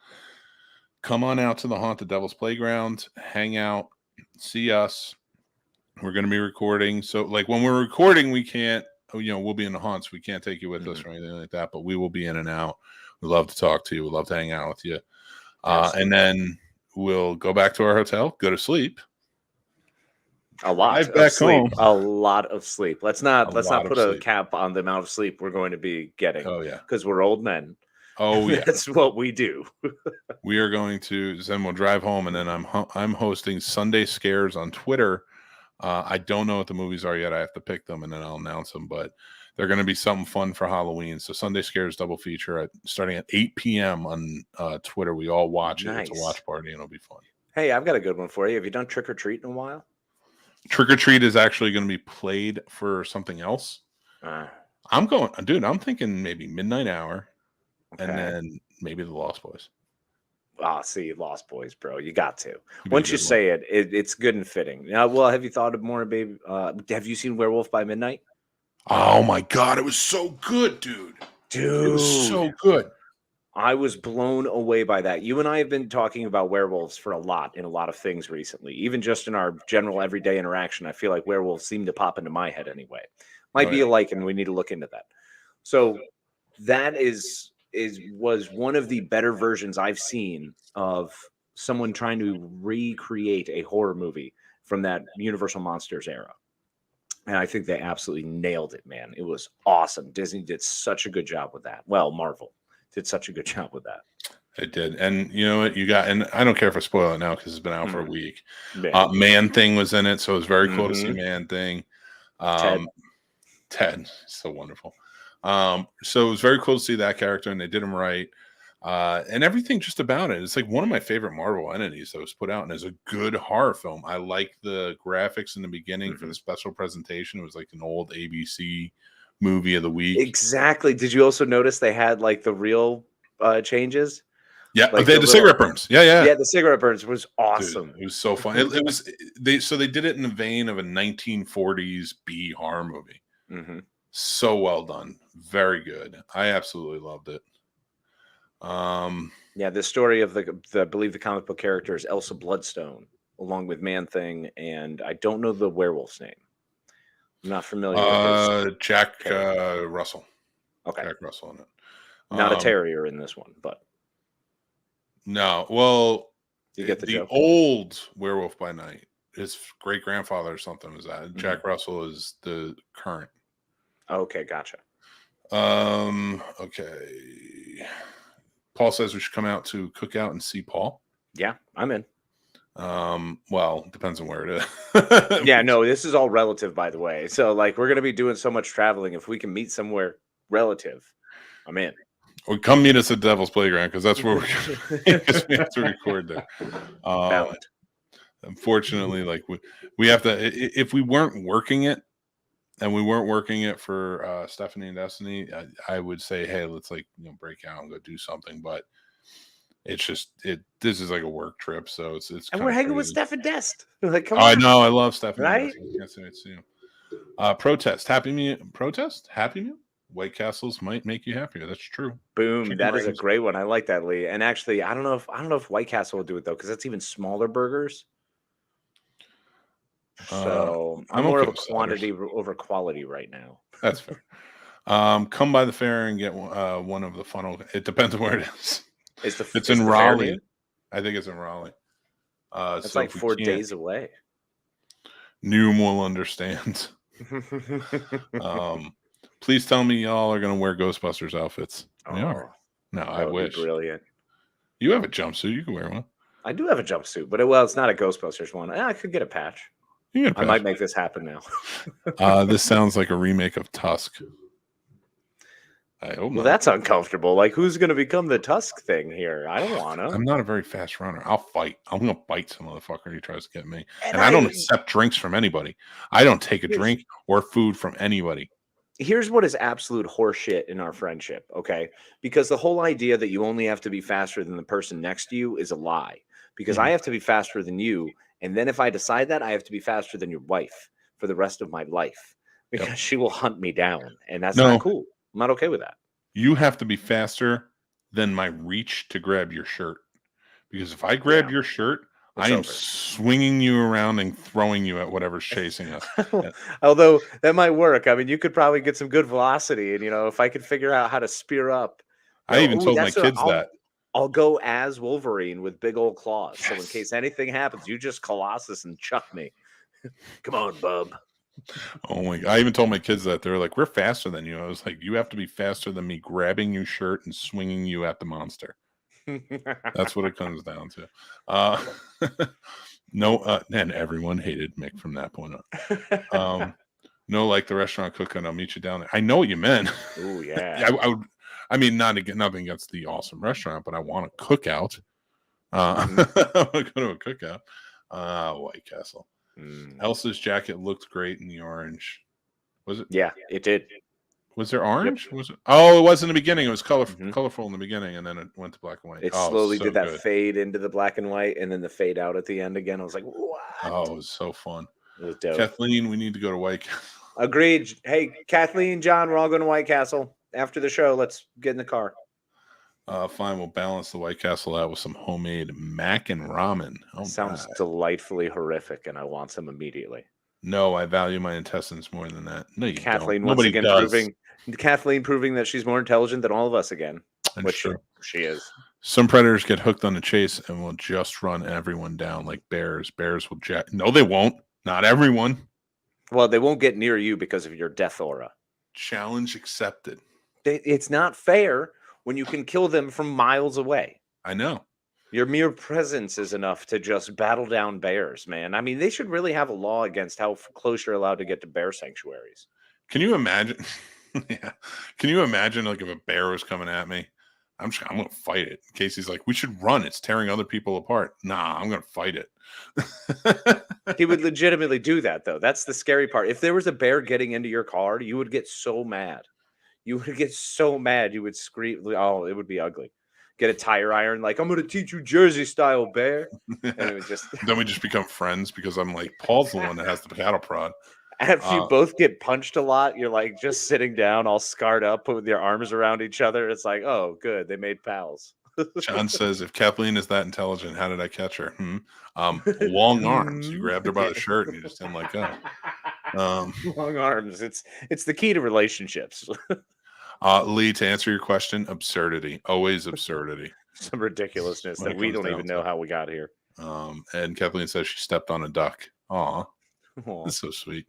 Come on out to the Haunted Devil's Playground, hang out, see us. We're going to be recording. So like when we're recording, we can't, we'll be in the haunts. We can't take you with us or anything like that, but we will be in and out. We'd love to talk to you. We'd love to hang out with you. And then we'll go back to our hotel, go to sleep. A lot of sleep. A lot of sleep. Let's not put a cap on the amount of sleep we're going to be getting. Oh yeah, because we're old men. Oh yeah, that's what we do. We are going to. Then we'll drive home, and then I'm hosting Sunday Scares on Twitter. I don't know what the movies are yet. I have to pick them, and then I'll announce them. But they're going to be something fun for Halloween. So Sunday Scares double feature starting at 8 p.m. on Twitter. We all watch it. It's a watch party, and it'll be fun. Hey, I've got a good one for you. Have you done Trick or Treat in a while? Trick or Treat is actually going to be played for something else. I'm thinking maybe Midnight Hour, and then maybe the Lost Boys. See, Lost Boys, bro. You got to. Once you say it, it's good and fitting. Now, well, have you thought of more, baby? Have you seen Werewolf by Midnight? Oh my God, it was so good, dude. It was so good. I was blown away by that. You and I have been talking about werewolves for a lot of things recently. Even just in our general everyday interaction, I feel like werewolves seem to pop into my head anyway. Might be alike, and we need to look into that. So that was one of the better versions I've seen of someone trying to recreate a horror movie from that Universal Monsters era. And I think they absolutely nailed it, man. It was awesome. Disney did such a good job with that. Well, Marvel did such a good job with that. It did. And you know what you got, and I don't care if I spoil it now because it's been out for a week. Man-Thing was in it, so it was very cool to see Man-Thing. Ted, so wonderful. So it was very cool to see that character, and they did him right. And everything just about it. It's like one of my favorite Marvel entities that was put out, and is a good horror film. I like the graphics in the beginning for the special presentation. It was like an old ABC movie of the week. Exactly. Did you also notice they had like the real changes? Yeah, like they had the cigarette burns. Yeah, the cigarette burns was awesome. Dude, it was so fun. It was they did it in the vein of a 1940s B horror movie. So well done, very good. I absolutely loved it. The story of I believe the comic book character is Elsa Bloodstone, along with Man-Thing, and I don't know the werewolf's name. I'm not familiar with his Jack Russell. Okay, Jack Russell in it. Not a terrier in this one, but no. Well, you get the joke. Old Werewolf by Night. His great grandfather or something was that. Jack Russell is the current. Okay, gotcha. Okay. Paul says we should come out to Cookout and see Paul. Yeah, I'm in. Well, depends on where it is. Yeah, no, this is all relative, by the way. So, like, we're gonna be doing so much traveling. If we can meet somewhere relative, I'm in. Or come meet us at Devil's Playground because that's where because we have to record there. Valid. Unfortunately, like we have to. If we weren't working it, and we weren't working it for Stephanie and Destiny, I would say, hey, let's break out and go do something. But it's just this is like a work trip, so it's And we're hanging with Steph and Dest. Like, come Oh, I on. know, I love Stephanie. Right? Yes, it's soon. Protest, Happy Meal, Happy Meal. White Castles might make you happier. That's true. Boom. Chicken That is a wings. great one. I like that, Lee. And actually, I don't know if White Castle will do it though, because that's even smaller burgers. So I'm more okay of a with quantity over quality right now. That's fair. Come by the fair and get one of the funnel. It depends on where it is. It's in Raleigh. I think it's in Raleigh. It's so like if we 4 can't, days away. Noom will understand. Please tell me y'all are going to wear Ghostbusters outfits. We are. No, I wish. Brilliant. You have a jumpsuit. You can wear one. I do have a jumpsuit, but it's not a Ghostbusters one. I could get a patch. You can get a I might patch. make this happen now. This sounds like a remake of Tusk. I hope Well, not. that's uncomfortable. Like, who's going to become the Tusk thing here? I don't want to. I'm not a very fast runner. I'll fight. I'm going to bite some motherfucker who tries to get me. And I don't accept drinks from anybody. I don't take a drink or food from anybody. Here's what is absolute horseshit in our friendship, okay? Because the whole idea that you only have to be faster than the person next to you is a lie. Because I have to be faster than you. And then if I decide that, I have to be faster than your wife for the rest of my life. Because she will hunt me down. And that's not cool. I'm not okay with that. You have to be faster than my reach to grab your shirt. Because if I grab your shirt, I am swinging you around and throwing you at whatever's chasing us. Although that might work. I mean, you could probably get some good velocity. And, if I could figure out how to spear up. I even told my kids that. I'll go as Wolverine with big old claws. So in case anything happens, you just Colossus and chuck me. Come on, bub. Oh my! I even told my kids that. They're like, "We're faster than you." I was like, "You have to be faster than me grabbing your shirt and swinging you at the monster." That's what it comes down to. And everyone hated Mick from that point on. No, like the restaurant cooking, I'll meet you down there. I know what you meant. Oh yeah. I would. I mean, nothing against the awesome restaurant, but I want a cookout. I want to go to a cookout. White Castle. Elsa's jacket looked great in the orange. Was it? Yeah, it did. Was there orange? Was it? Oh, it was in the beginning. It was colorful in the beginning, and then it went to black and white. It slowly did that fade into the black and white, and then the fade out at the end again. I was like, what? Oh, it was so fun. It was dope. Kathleen, we need to go to White Castle. Agreed. Hey, Kathleen, John, we're all going to White Castle. After the show, let's get in the car. Fine, we'll balance the White Castle out with some homemade mac and ramen. Oh, sounds delightfully horrific, and I want some immediately. No, I value my intestines more than that. No, you Kathleen don't. once again proving that she's more intelligent than all of us again. And which she is. Some predators get hooked on the chase and will just run everyone down like bears. Bears will No, they won't. Not everyone. Well, they won't get near you because of your death aura. Challenge accepted. It's not fair when you can kill them from miles away. I know. Your mere presence is enough to just battle down bears, man. I mean, they should really have a law against how close you're allowed to get to bear sanctuaries. Can you imagine? Yeah. Can you imagine, like, if a bear was coming at me? I'm going to fight it. Casey's like, we should run. It's tearing other people apart. Nah, I'm going to fight it. He would legitimately do that, though. That's the scary part. If there was a bear getting into your car, you would get so mad. You would get so mad. You would scream. Oh, it would be ugly. Get a tire iron. Like, I'm going to teach you Jersey style, bear. And it would just... Then we just become friends because I'm like, Paul's the one that has the cattle prod. After you both get punched a lot, you're like just sitting down, all scarred up, with your arms around each other. It's like, oh, good. They made pals. John says, if Kathleen is that intelligent, how did I catch her? Long arms. You grabbed her by the shirt and you just didn't let go. Long arms. It's the key to relationships. Lee, to answer your question, absurdity. Always absurdity. Some ridiculousness that we don't even know how we got here. And Kathleen says she stepped on a duck. Aw. That's so sweet.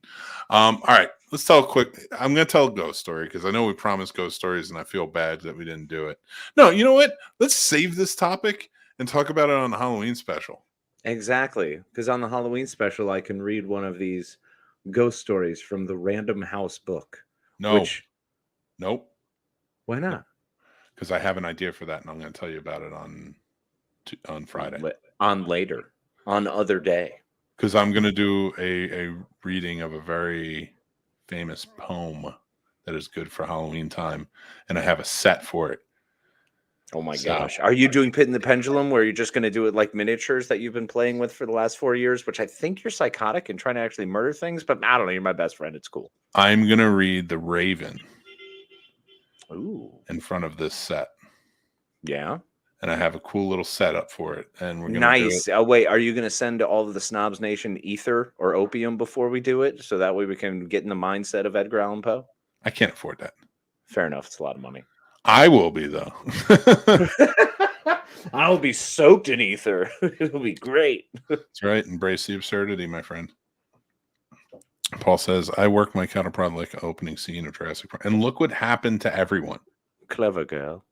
All right, let's tell a quick. I'm going to tell a ghost story because I know we promised ghost stories and I feel bad that we didn't do it. No, you know what? Let's save this topic and talk about it on the Halloween special. Exactly. Because on the Halloween special, I can read one of these ghost stories from the Random House book. No. Which, Nope. why not? Because I have an idea for that, and I'm going to tell you about it on Friday. On later. On other day. Because I'm going to do a reading of a very famous poem that is good for Halloween time, and I have a set for it. Oh my gosh. Are you doing Pit in the Pendulum where you're just going to do it like miniatures that you've been playing with for the last 4 years, which I think you're psychotic and trying to actually murder things, but I don't know. You're my best friend. It's cool. I'm going to read The Raven Ooh. in front of this set. Yeah. And I have a cool little setup for it. And we're going to nice. Oh, wait. Are you going to send all of the Snobs Nation ether or opium before we do it? So that way we can get in the mindset of Edgar Allan Poe? I can't afford that. Fair enough. It's a lot of money. I will be, though. I'll be soaked in ether. It'll be great. That's right. Embrace the absurdity, my friend. Paul says, I work my counterpart like an opening scene of Jurassic Park. And look what happened to everyone. Clever girl.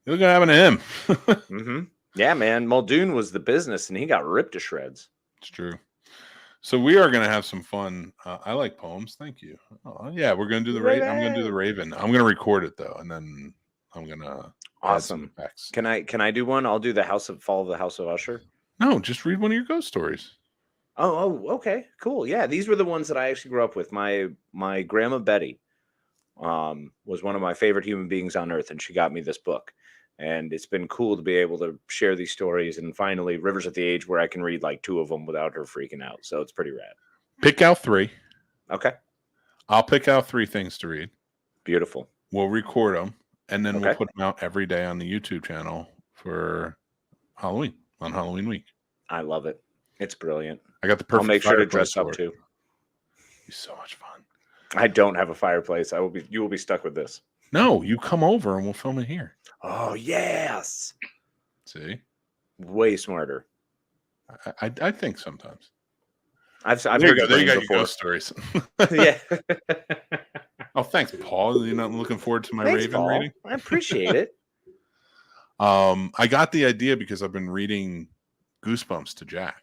Look what happened to him. Mm-hmm. Yeah, man. Muldoon was the business, and he got ripped to shreds. It's true. So we are going to have some fun. I like poems. Thank you. Oh, yeah, we're going to do the Raven. I'm going to do the Raven. I'm going to record it, though, and then I'm going to awesome. Can I do one? I'll do the Fall of the House of Usher. No, just read one of your ghost stories. Oh, okay, cool. Yeah, these were the ones that I actually grew up with. My grandma Betty was one of my favorite human beings on earth, and she got me this book. And it's been cool to be able to share these stories. And finally, River's at the age where I can read like 2 of them without her freaking out. So it's pretty rad. Pick out 3. Okay. I'll pick out 3 things to read. Beautiful. We'll record them, and then we'll put them out every day on the YouTube channel for Halloween, on Halloween week. I love it. It's brilliant. I got the perfect. I'll make sure to dress up too. It'll be so much fun. I don't have a fireplace. You will be stuck with this. No, you come over and we'll film it here. Oh yes. See, way smarter. I think sometimes. I've there you go. There you go. Your ghost stories. Yeah. Oh, thanks, Paul. You're not looking forward to my Raven Paul. reading? I appreciate it. I got the idea because I've been reading Goosebumps to Jack.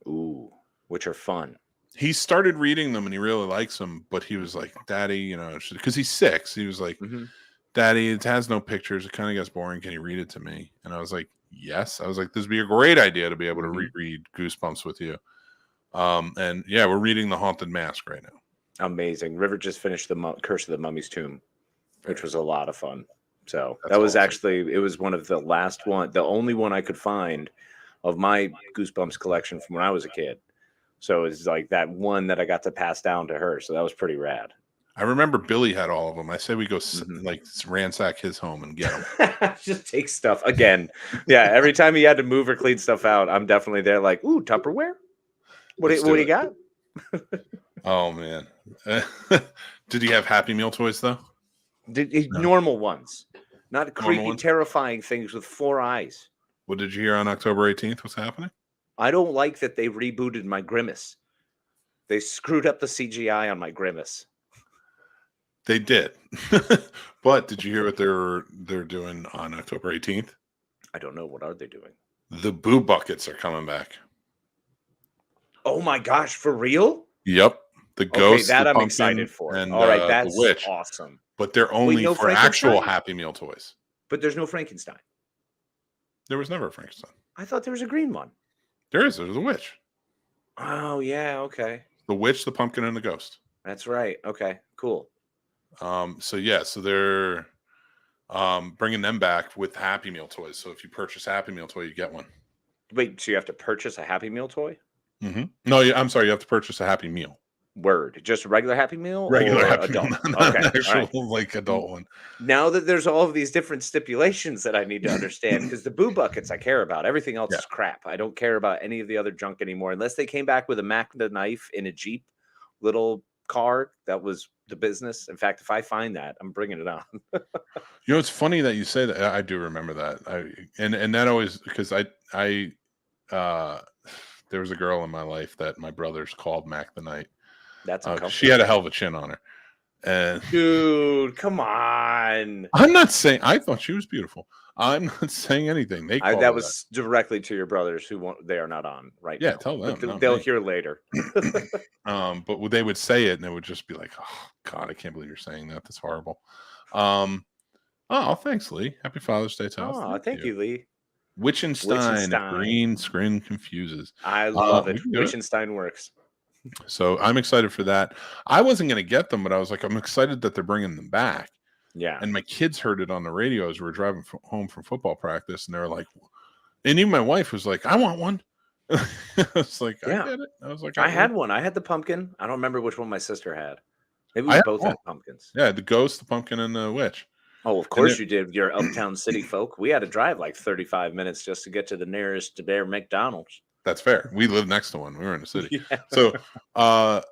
Ooh, which are fun. He started reading them and he really likes them, but he was like, Daddy, because he's 6. He was like, Daddy, it has no pictures. It kind of gets boring. Can you read it to me? And I was like, yes. I was like, this would be a great idea to be able to reread Goosebumps with you. And yeah, we're reading The Haunted Mask right now. Amazing. River just finished the Curse of the Mummy's Tomb, which was a lot of fun. So That's that was awesome. it was one of the last one, the only one I could find of my Goosebumps collection from when I was a kid. So it's like that one that I got to pass down to her. So that was pretty rad. I remember Billy had all of them. I say we go ransack his home and get them. Just take stuff again. Yeah. Every time he had to move or clean stuff out, I'm definitely there like, ooh, Tupperware. What do you got? Oh man. Did he have Happy Meal toys though? Normal ones, not creepy, ones? terrifying things with 4 eyes. What did you hear on October 18th? What's happening? I don't like that they rebooted my Grimace. They screwed up the CGI on my Grimace. They did. But did you hear what they're doing on October 18th? I don't know. What are they doing? The Boo Buckets are coming back. Oh my gosh, for real? Yep. The ghost. That the I'm pumpkin, excited for. And, all right, that's the witch. awesome. But they're only no for actual Frankenstein? Happy Meal toys. But there's no Frankenstein. There was never a Frankenstein. I thought there was a green one. There's a witch. Oh yeah, okay. The witch, the pumpkin, and the ghost. That's right. Okay, cool. So they're bringing them back with Happy Meal toys. So if you purchase a Happy Meal toy, you get one. Wait, so you have to purchase a Happy Meal toy? Mm-hmm. No, I'm sorry. You have to purchase a Happy Meal. Word, just a regular Happy Meal, Regular or Happy adult? Meal, not Okay, an actual all right. like adult one. Now that there's all of these different stipulations that I need to understand, because the Boo Buckets I care about, everything else is crap. I don't care about any of the other junk anymore, unless they came back with a Macna knife in a Jeep little car. That was the business. In fact, if I find that, I'm bringing it on. It's funny that you say that. I do remember that. And that always, because I there was a girl in my life that my brothers called Mac the Night. That's uncomfortable. She had a hell of a chin on her. And Dude, come on. I'm not saying I thought she was beautiful. I'm not saying anything. They call That was directly to your brothers they are not on right now. Yeah, tell them. But they'll hear later. But they would say it and it would just be like, oh God, I can't believe you're saying that. That's horrible. Oh, thanks, Lee. Happy Father's Day to us. Oh, thank you, Lee. Witchenstein. If green screen confuses. I love it. Witchenstein works. So I'm excited for that. I wasn't going to get them, but I was like, I'm excited that they're bringing them back. Yeah. And my kids heard it on the radio as we were driving home from football practice, and they were like, and even my wife was like, I want one. I was like, I get it. I was like, I had one. I had the pumpkin. I don't remember which one my sister had. Maybe we both had pumpkins. Yeah, the ghost, the pumpkin, and the witch. Oh, of course you did. You're uptown city folk. We had to drive like 35 minutes just to get to the nearest McDonald's. That's fair. We lived next to one. We were in the city. Yeah. So,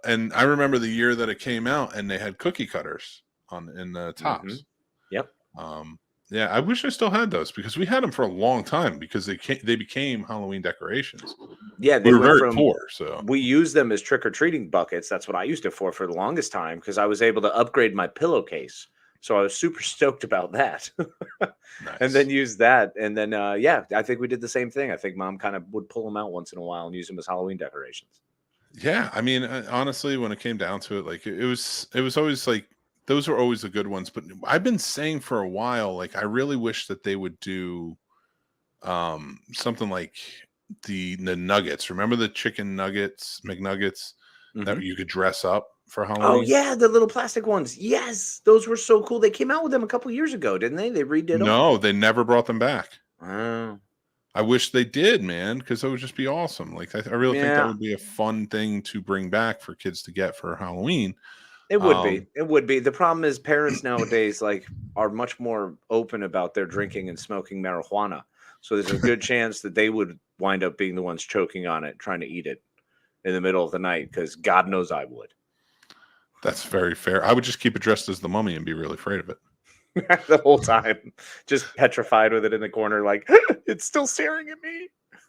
and I remember the year that it came out, and they had cookie cutters in the tops. Mm-hmm. Yep. Yeah, I wish I still had those because we had them for a long time because they became Halloween decorations. Yeah, we were very poor, so we used them as trick-or-treating buckets. That's what I used it for the longest time because I was able to upgrade my pillowcase. So I was super stoked about that. Nice. And then use that. And then, I think we did the same thing. I think Mom kind of would pull them out once in a while and use them as Halloween decorations. Yeah. I mean, honestly, when it came down to it, like it was always like, those are always the good ones. But I've been saying for a while, like, I really wish that they would do something like the nuggets. Remember the chicken nuggets, McNuggets that you could dress up for Halloween? Oh yeah, the little plastic ones. Yes, those were so cool. They came out with them a couple years ago, didn't they? They redid them. No, they never brought them back. Oh. I wish they did, man, because that would just be awesome. Like I really think that would be a fun thing to bring back for kids to get for Halloween. It would be. It would be. The problem is parents nowadays are much more open about their drinking and smoking marijuana. So there's a good chance that they would wind up being the ones choking on it, trying to eat it in the middle of the night, because God knows I would. That's very fair. I would just keep it dressed as the Mummy and be really afraid of it. The whole time. Just petrified with it in the corner, like, it's still staring at me.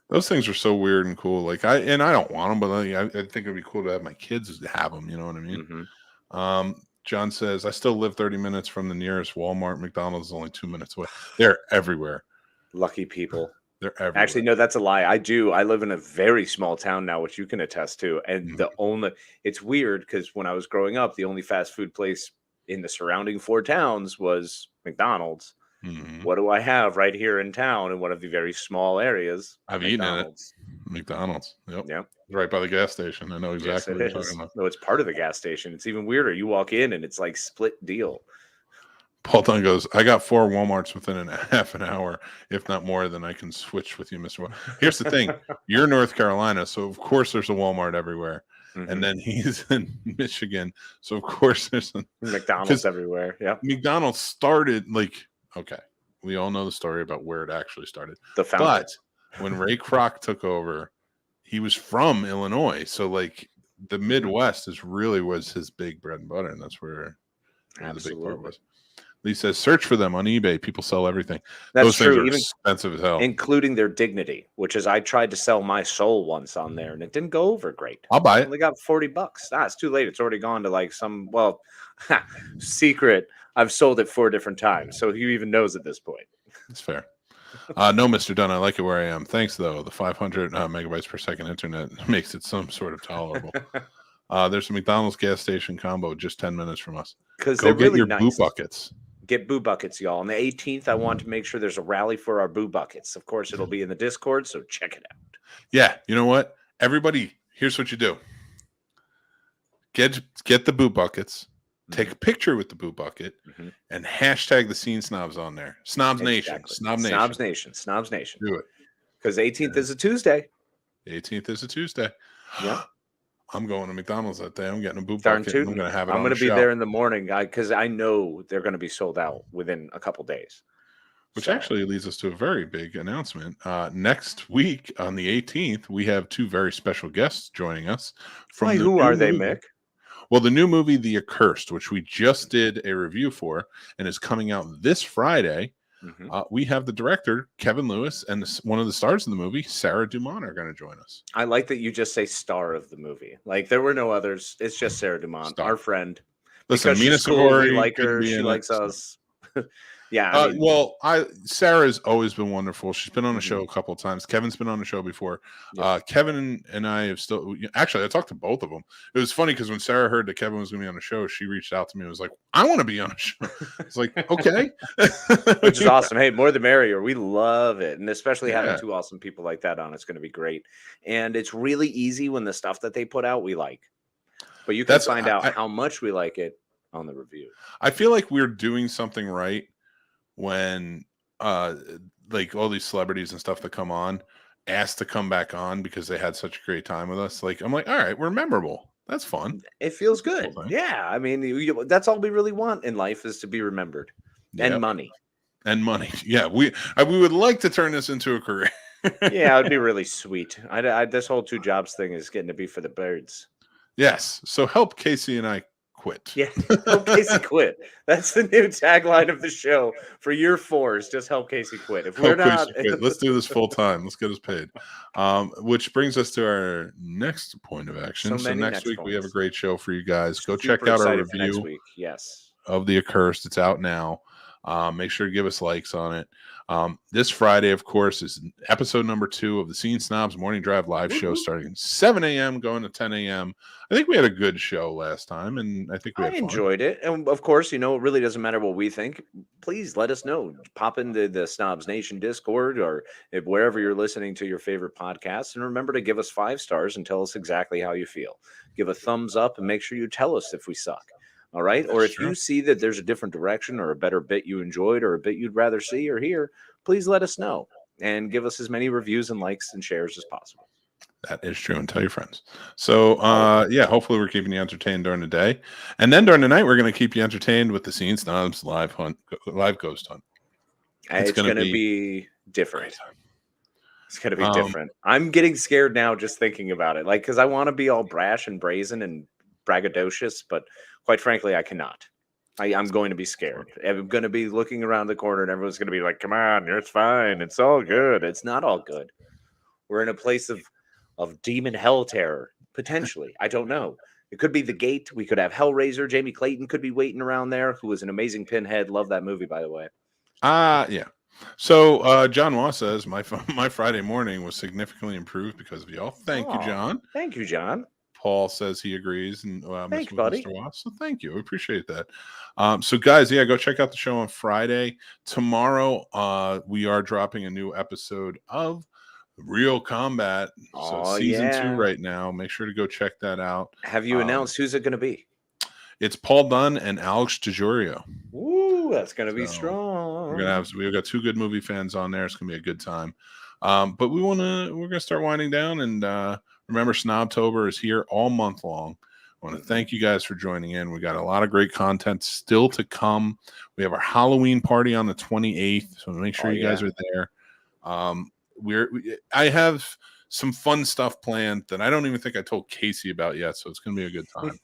Those things are so weird and cool. Like I don't want them, but I think it'd be cool to have my kids have them. You know what I mean? Mm-hmm. John says, I still live 30 minutes from the nearest Walmart. McDonald's is only 2 minutes away. They're everywhere. Lucky people. They're everywhere. Actually, no, that's a lie. I do. I live in a very small town now, which you can attest to. And it's weird because when I was growing up, the only fast food place in the surrounding 4 towns was McDonald's. Mm-hmm. What do I have right here in town in one of the very small areas? I've eaten it. McDonald's. Yep. Right by the gas station. I know exactly what you're talking about. No, it's part of the gas station. It's even weirder. You walk in and it's like split deal. Paul Dunn goes, I got 4 Walmarts within half an hour, if not more, then I can switch with you, Mr. Here's the thing. You're North Carolina, so of course there's a Walmart everywhere. Mm-hmm. And then he's in Michigan, so of course there's a McDonald's everywhere. Yeah. McDonald's started okay. We all know the story about where it actually started. The founder. But when Ray Kroc took over, he was from Illinois. So the Midwest was his big bread and butter, and that's where the big part was. Lee says, search for them on eBay. People sell everything. That's true. Things are expensive as hell. Including their dignity, which is I tried to sell my soul once on there, and it didn't go over great. I'll buy it. I only got $40. It's too late. It's already gone to secret. I've sold it 4 different times, so he even knows at this point. That's fair. No, Mr. Dunn, I like it where I am. Thanks, though. The 500 megabytes per second internet makes it some sort of tolerable. There's a McDonald's gas station combo just 10 minutes from us. Because go get your boo buckets. Get boo buckets, y'all. On the 18th, I want to make sure there's a rally for our boo buckets. Of course, it'll be in the Discord, so check it out. Yeah, you know what? Everybody, here's what you do. Get the boo buckets. Take a picture with the boo bucket and hashtag the Scene Snobs on there. Snobs Nation. Snob Nation. Snobs Nation. Snobs Nation. Do it. Because the 18th is a Tuesday. The 18th is a Tuesday. Yeah. I'm going to McDonald's that day. I'm getting a boo bucket. I'm going to have it I'm going to be there in the morning, because I know they're going to be sold out within a couple days. Which actually leads us to a very big announcement. Next week on the 18th, we have 2 very special guests joining us. Who are they, Mick? Well, the new movie, The Accursed, which we just did a review for and is coming out this Friday. We have the director, Kevin Lewis, and one of the stars of the movie, Sarah Dumont, are going to join us. I like that you just say star of the movie. Like, there were no others. It's just Sarah Dumont, our friend. Listen, because Mina she's cool, we Sabori like couldn't her. be She in likes it, so. us. Yeah, I mean, Well, Sarah's always been wonderful. She's been on the Mhm. show a couple of times. Kevin's been on the show before. Yep. Kevin and I have still actually I talked to both of them. It was funny because when Sarah heard that Kevin was going to be on the show, she reached out to me and was like, "I want to be on a show." It's like, okay, which is awesome. Hey, more the merrier. We love it, and especially having Yeah. two awesome people like that on, it's going to be great. And it's really easy when the stuff that they put out we like, but you can That's- find out I- how much we like it on the review. I feel like we're doing something right when like all these celebrities and stuff that come on asked to come back on because they had such a great time with us. Like, I'm like, all right, we're memorable. That's fun. It feels That's good. the whole thing. Yeah, I mean, that's all we really want in life is to be remembered and Yep. money. And money. Yeah, we would like to turn this into a career. Yeah, it'd be really sweet. This whole 2 jobs thing is getting to be for the birds. Yes. So help Casey and I quit. Yeah, help Casey quit. That's the new tagline of the show for year 4 is just help Casey quit. If we're Help not, Casey quit. Let's do this full time. Let's get us paid. Which brings us to our next point of action. So So many next next week we have a points. great show for you guys. Go super check out our excited for next review week. Yes. of The Accursed. It's out now. Make sure to give us likes on it. This Friday, of course, is episode number 2 of the Scene Snobs Morning Drive live show starting 7 a.m. going to 10 a.m. I think we had a good show last time, and I think we I had fun. enjoyed it. And of course, it really doesn't matter what we think. Please let us know. Pop into the Snobs Nation Discord or wherever you're listening to your favorite podcasts. And remember to give us 5 stars and tell us exactly how you feel. Give a thumbs up and make sure you tell us if we suck. All right. Or if you see that there's a different direction or a better bit you enjoyed or a bit you'd rather see or hear, please let us know and give us as many reviews and likes and shares as possible. That is true, and tell your friends. So, yeah, hopefully we're keeping you entertained during the day, and then during the night we're going to keep you entertained with the Scene Snobs live ghost hunt. It's going to be different. It's going to be different. I'm getting scared now just thinking about it, because I want to be all brash and brazen and braggadocious, but quite frankly, I cannot. I'm going to be scared. I'm going to be looking around the corner, and everyone's going to be like, "Come on, it's fine. It's all good." It's not all good. We're in a place of demon hell terror, potentially. I don't know. It could be the gate. We could have Hellraiser. Jamie Clayton could be waiting around there, who was an amazing Pinhead. Love that movie, by the way. Yeah. So John Waugh says my Friday morning was significantly improved because of y'all. Thank you, John. Thank you, John. Paul says he agrees, and thanks, buddy. Mr. Waugh. So thank you. We appreciate that. So guys, yeah, go check out the show on Friday. Tomorrow, we are dropping a new episode of Real Combat. So season 2 right now. Make sure to go check that out. Have you announced who's it going to be? It's Paul Dunn and Alex DeJorio. Ooh, that's going to be strong. We've got 2 good movie fans on there. It's going to be a good time. But we're going to start winding down, and remember, Snobtober is here all month long. I want to thank you guys for joining in. We got a lot of great content still to come. We have our Halloween party on the 28th, so make sure you guys are there. I have some fun stuff planned that I don't even think I told Casey about yet, so it's going to be a good time.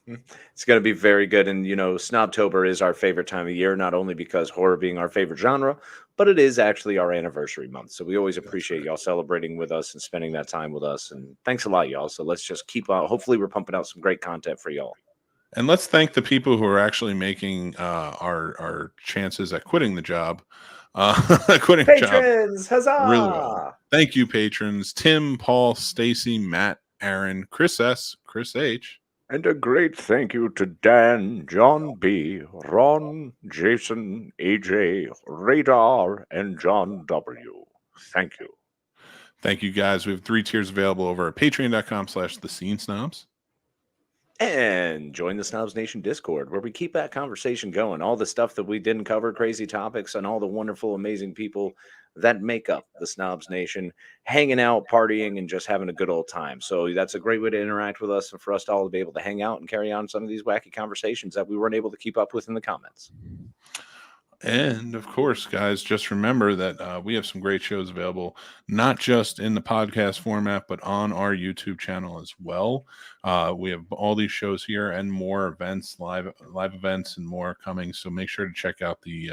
It's going to be very good, and Snobtober is our favorite time of year, not only because horror being our favorite genre, but it is actually our anniversary month. So we always appreciate y'all celebrating with us and spending that time with us. And thanks a lot, y'all. So let's just keep on. Hopefully we're pumping out some great content for y'all. And let's thank the people who are actually making our chances at quitting the job. Quitting Patrons, job huzzah! Really well. Thank you, patrons. Tim, Paul, Stacy, Matt, Aaron, Chris S, Chris H. And a great thank you to Dan, John B, Ron, Jason, AJ, Radar, and John W. Thank you. Thank you, guys. We have 3 tiers available over at patreon.com/thescenesnobs. And join the Snobs Nation Discord, where we keep that conversation going. All the stuff that we didn't cover, crazy topics, and all the wonderful, amazing people that make up the Snobs Nation, hanging out, partying, and just having a good old time. So that's a great way to interact with us and for us all to be able to hang out and carry on some of these wacky conversations that we weren't able to keep up with in the comments. And of course, guys, just remember that we have some great shows available, not just in the podcast format, but on our YouTube channel as well. We have all these shows here and more events, live events, and more coming. So make sure to check out the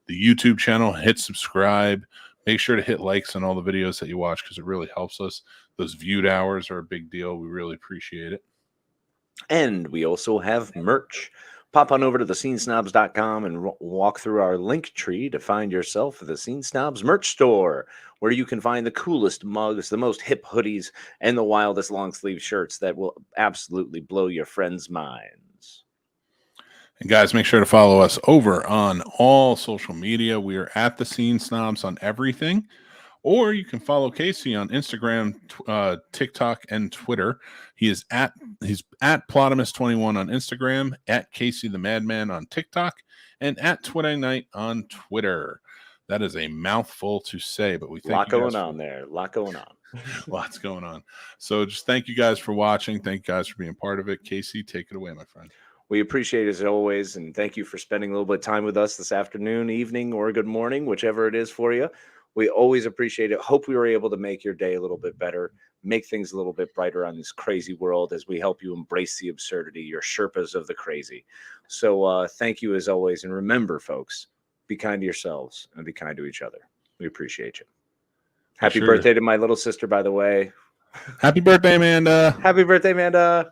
YouTube channel. Hit subscribe. Make sure to hit likes on all the videos that you watch because it really helps us. Those viewed hours are a big deal. We really appreciate it. And we also have merch. pop on over to thescenesnobs.com and walk through our link tree to find yourself the Scene Snobs merch store, where you can find the coolest mugs, the most hip hoodies, and the wildest long sleeve shirts that will absolutely blow your friends' minds. And guys, make sure to follow us over on all social media. We are at the Scene Snobs on everything. Or you can follow Casey on Instagram, TikTok, and Twitter. He's at Plotimus21 on Instagram, at Casey the Madman on TikTok, and at Twitter Night on Twitter. That is a mouthful to say, but we thank Lot you guys going on there. Lot going on. Lots going on. So just thank you guys for watching. Thank you guys for being part of it. Casey, take it away, my friend. We appreciate it as always, and thank you for spending a little bit of time with us this afternoon, evening, or good morning, whichever it is for you. We always appreciate it. Hope we were able to make your day a little bit better, make things a little bit brighter on this crazy world as we help you embrace the absurdity, your Sherpas of the crazy. So thank you as always. And remember, folks, be kind to yourselves and be kind to each other. We appreciate you. Happy birthday to my little sister, by the way. Happy birthday, Amanda. Happy birthday, Amanda.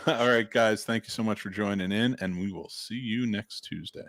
All right, guys. Thank you so much for joining in, and we will see you next Tuesday.